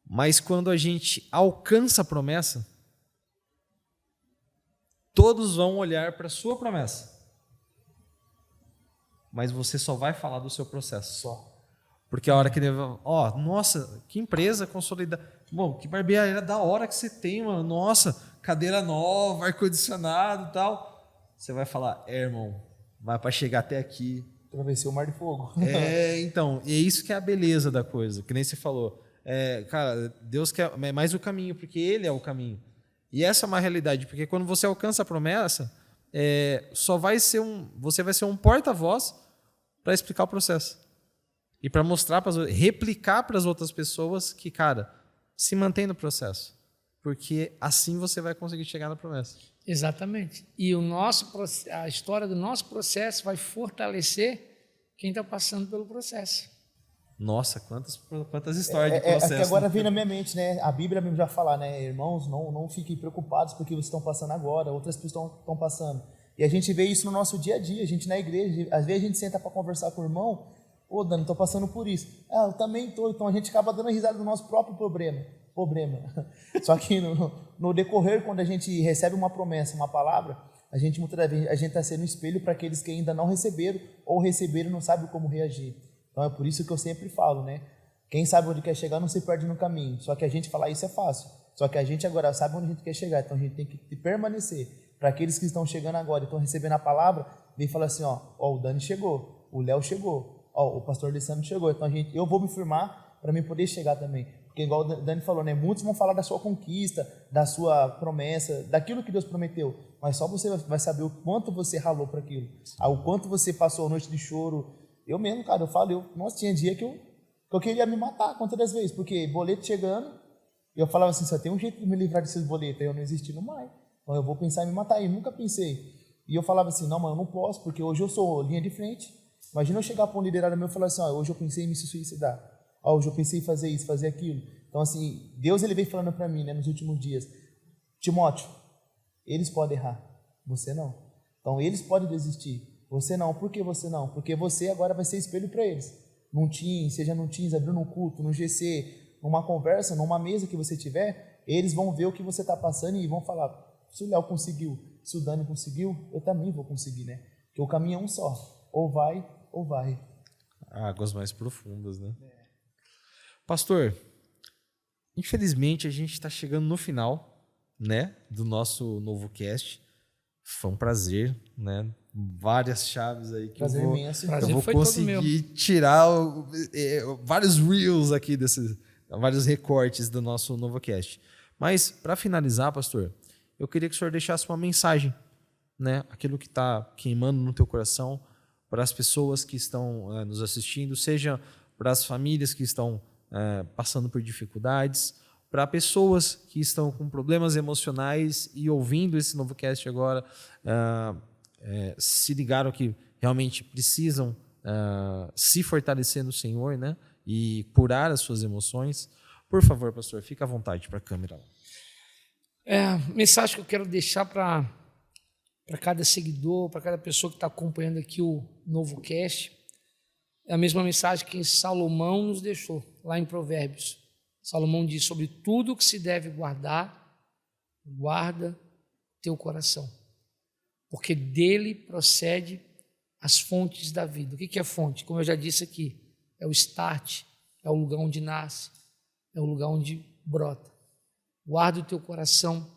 mas quando a gente alcança a promessa, todos vão olhar para a sua promessa, mas você só vai falar do seu processo. Só. Porque a hora que ele nossa, que empresa consolidada. Bom, que barbearia da hora que você tem, mano. Nossa, cadeira nova, ar-condicionado e tal. Você vai falar, irmão, vai para chegar até aqui. Atravessou o mar de fogo. Então, é isso que é a beleza da coisa, que nem você falou. Cara, Deus quer mais o caminho, porque Ele é o caminho. E essa é uma realidade, porque quando você alcança a promessa, você vai ser um porta-voz para explicar o processo. E para mostrar, replicar para as outras pessoas que, cara, se mantém no processo. Porque assim você vai conseguir chegar na promessa. Exatamente. E a história do nosso processo vai fortalecer quem está passando pelo processo. Nossa, quantas histórias de processo. Que agora vem na minha mente, né? A Bíblia mesmo já fala, né? Irmãos, não fiquem preocupados porque vocês estão passando agora, outras pessoas estão passando. E a gente vê isso no nosso dia a dia, a gente na igreja. Às vezes a gente senta para conversar com o irmão. Dani, estou passando por isso. Eu também estou. Então a gente acaba dando risada do nosso próprio problema. Só que no decorrer, quando a gente recebe uma promessa, uma palavra, a gente muitas vezes está sendo um espelho para aqueles que ainda não receberam ou receberam e não sabem como reagir. Então é por isso que eu sempre falo, né? Quem sabe onde quer chegar não se perde no caminho. Só que a gente falar isso é fácil. Só que a gente agora sabe onde a gente quer chegar. Então a gente tem que permanecer. Para aqueles que estão chegando agora e estão recebendo a palavra, vem falar assim, o Dani chegou, o Léo chegou. O pastor Alessandro chegou, então eu vou me firmar para mim poder chegar também. Porque igual o Dani falou, né? Muitos vão falar da sua conquista, da sua promessa, daquilo que Deus prometeu, mas só você vai saber o quanto você ralou para aquilo, o quanto você passou a noite de choro. Eu mesmo, cara, nossa, tinha dia que eu queria me matar quantas vezes, porque boleto chegando, eu falava assim, só tem um jeito de me livrar desses boletos, aí eu não existi no mais, então eu vou pensar em me matar, e nunca pensei. E eu falava assim, não, mas eu não posso, porque hoje eu sou linha de frente. Imagina eu chegar para um liderado meu e falar assim, hoje eu pensei em me suicidar, hoje eu pensei em fazer isso, fazer aquilo. Então assim, Deus ele vem falando para mim, né, nos últimos dias, Timóteo, eles podem errar, você não. Então eles podem desistir, você não. Por que você não? Porque você agora vai ser espelho para eles. Num Teams, seja num Teams, abrindo um culto, no GC, numa conversa, numa mesa que você tiver, eles vão ver o que você está passando e vão falar, se o Léo conseguiu, se o Dani conseguiu, eu também vou conseguir, né? Porque o caminho é um só, ou vai, ou vai. Águas mais profundas, né? Pastor, infelizmente a gente está chegando no final, né, do nosso novo cast. Foi um prazer, né? Várias chaves aí que prazer eu vou conseguir tirar vários reels aqui vários recortes do nosso novo cast. Mas para finalizar, pastor, eu queria que o senhor deixasse uma mensagem, né? Aquilo que está queimando no teu coração para as pessoas que estão nos assistindo, seja para as famílias que estão passando por dificuldades, para pessoas que estão com problemas emocionais e ouvindo esse novo cast agora, se ligaram que realmente precisam se fortalecer no Senhor, né? E curar as suas emoções. Por favor, pastor, fica à vontade para a câmera. A mensagem que eu quero deixar para cada seguidor, para cada pessoa que está acompanhando aqui o novo cast, é a mesma mensagem que Salomão nos deixou, lá em Provérbios. Salomão diz: sobre tudo que se deve guardar, guarda teu coração, porque dele procede as fontes da vida. O que é fonte? Como eu já disse aqui, é o start, é o lugar onde nasce, é o lugar onde brota. Guarda o teu coração,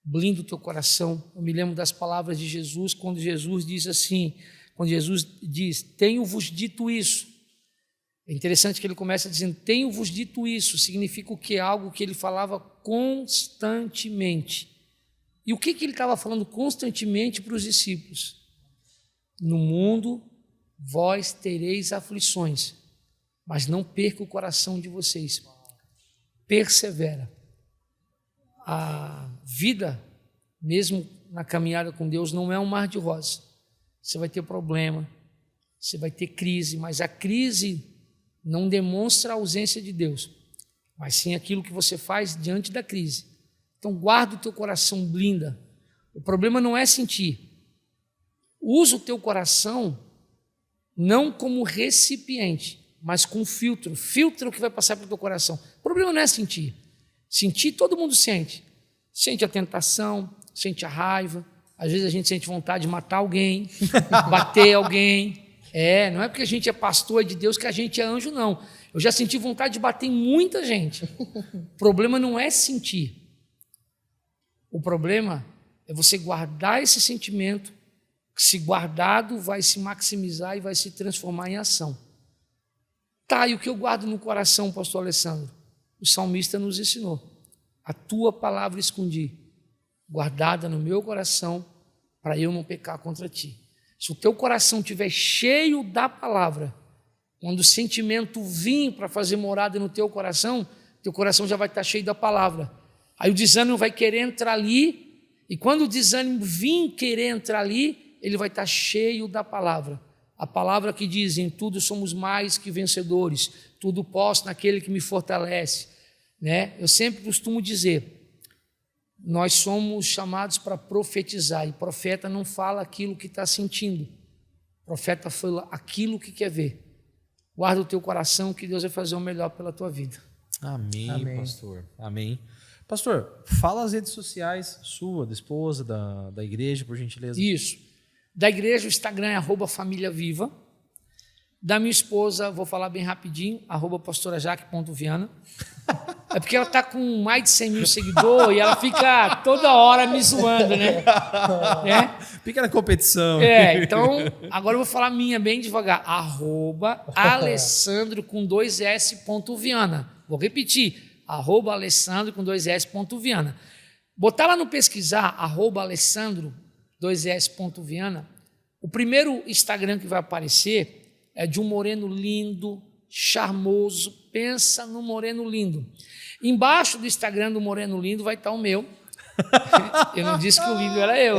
blinda o teu coração. Eu me lembro das palavras de Jesus, quando Jesus diz assim, quando Jesus diz: tenho-vos dito isso. É interessante que ele começa dizendo: tenho-vos dito isso. Significa o que? Algo que ele falava constantemente. E o que ele estava falando constantemente para os discípulos? No mundo vós tereis aflições, mas não perca o coração de vocês. Persevera. A vida, mesmo na caminhada com Deus, não é um mar de rosas. Você vai ter problema, você vai ter crise, mas a crise não demonstra a ausência de Deus, mas sim aquilo que você faz diante da crise. Então guarda o teu coração, blinda. O problema não é sentir. Usa o teu coração não como recipiente, mas com filtro. Filtro que vai passar para o teu coração. O problema não é sentir. Sentir, todo mundo sente. Sente a tentação, sente a raiva. Às vezes a gente sente vontade de matar alguém, bater alguém. Não é porque a gente é pastor de Deus que a gente é anjo, não. Eu já senti vontade de bater em muita gente. O problema não é sentir. O problema é você guardar esse sentimento, que se guardado vai se maximizar e vai se transformar em ação. Tá, e o que eu guardo no coração, pastor Alessandro? O salmista nos ensinou: a tua palavra escondi, guardada no meu coração, para eu não pecar contra ti. Se o teu coração estiver cheio da palavra, quando o sentimento vir para fazer morada no teu coração já vai estar cheio da palavra. Aí o desânimo vai querer entrar ali, e quando o desânimo vir querer entrar ali, ele vai estar cheio da palavra. A palavra que diz: em tudo somos mais que vencedores, tudo posso naquele que me fortalece. Eu sempre costumo dizer, nós somos chamados para profetizar, e profeta não fala aquilo que está sentindo, profeta fala aquilo que quer ver. Guarda o teu coração, que Deus vai fazer o melhor pela tua vida. Amém, amém. Pastor. Amém. Pastor, fala as redes sociais sua, da esposa, da igreja, por gentileza. Isso. Da igreja, o Instagram é @famíliaviva. Da minha esposa, vou falar bem rapidinho, @pastorajaque.viana. É porque ela está com mais de 100 mil seguidores e ela fica toda hora me zoando, né? Fica na competição. Então, agora eu vou falar minha bem devagar. @Alessandro com 2S.Viana. Vou repetir. @Alessandro com 2S.Viana. Botar lá no pesquisar, @Alessandro 2S.Viana. O primeiro Instagram que vai aparecer é de um moreno lindo, charmoso. Pensa no moreno lindo. Embaixo do Instagram do moreno lindo vai estar o meu. Eu não disse que o lindo era eu.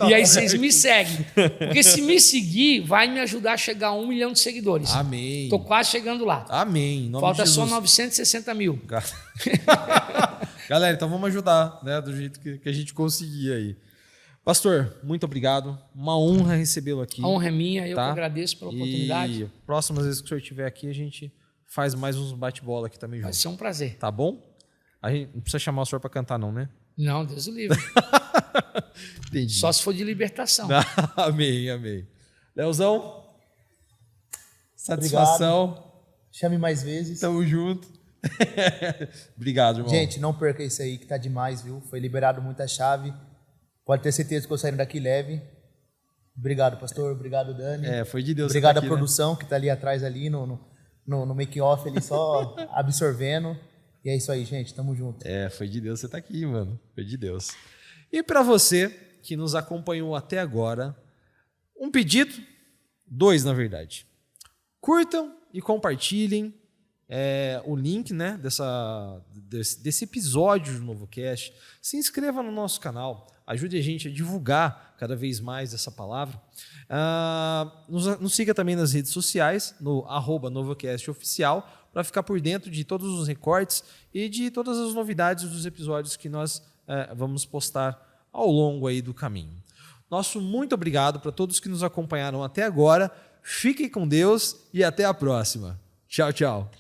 E aí vocês me seguem. Porque se me seguir, vai me ajudar a chegar a 1 milhão de seguidores. Amém. Estou quase chegando lá. Amém. Falta só 960 mil. Galera, então vamos ajudar, né, do jeito que a gente conseguir aí. Pastor, muito obrigado. Uma honra recebê-lo aqui. A honra é minha, eu que agradeço pela oportunidade. E próximas vezes que o senhor estiver aqui, a gente faz mais uns bate-bola aqui também junto. Vai ser um prazer. Tá bom? A gente não precisa chamar o senhor para cantar não, né? Não, Deus o livre. Entendi. Só se for de libertação. Amém, amém. Leozão, satisfação. Obrigado. Chame mais vezes. Tamo junto. Obrigado, irmão. Gente, não perca isso aí que tá demais, viu? Foi liberado muita chave. Pode ter certeza que eu saindo daqui leve. Obrigado, pastor. Obrigado, Dani. Foi de Deus. Obrigado tá aqui, à produção, né? Que tá ali atrás, ali no make-off, ali só absorvendo. E é isso aí, gente. Tamo junto. Foi de Deus você tá aqui, mano. Foi de Deus. E para você que nos acompanhou até agora, um pedido, 2 na verdade. Curtam e compartilhem o link, né, desse episódio do NovoCast. Se inscreva no nosso canal, ajude a gente a divulgar cada vez mais essa palavra. Nos siga também nas redes sociais, no @NovoCastOficial, para ficar por dentro de todos os recortes e de todas as novidades dos episódios que nós vamos postar ao longo aí do caminho. Nosso muito obrigado para todos que nos acompanharam até agora. Fiquem com Deus e até a próxima. Tchau, tchau.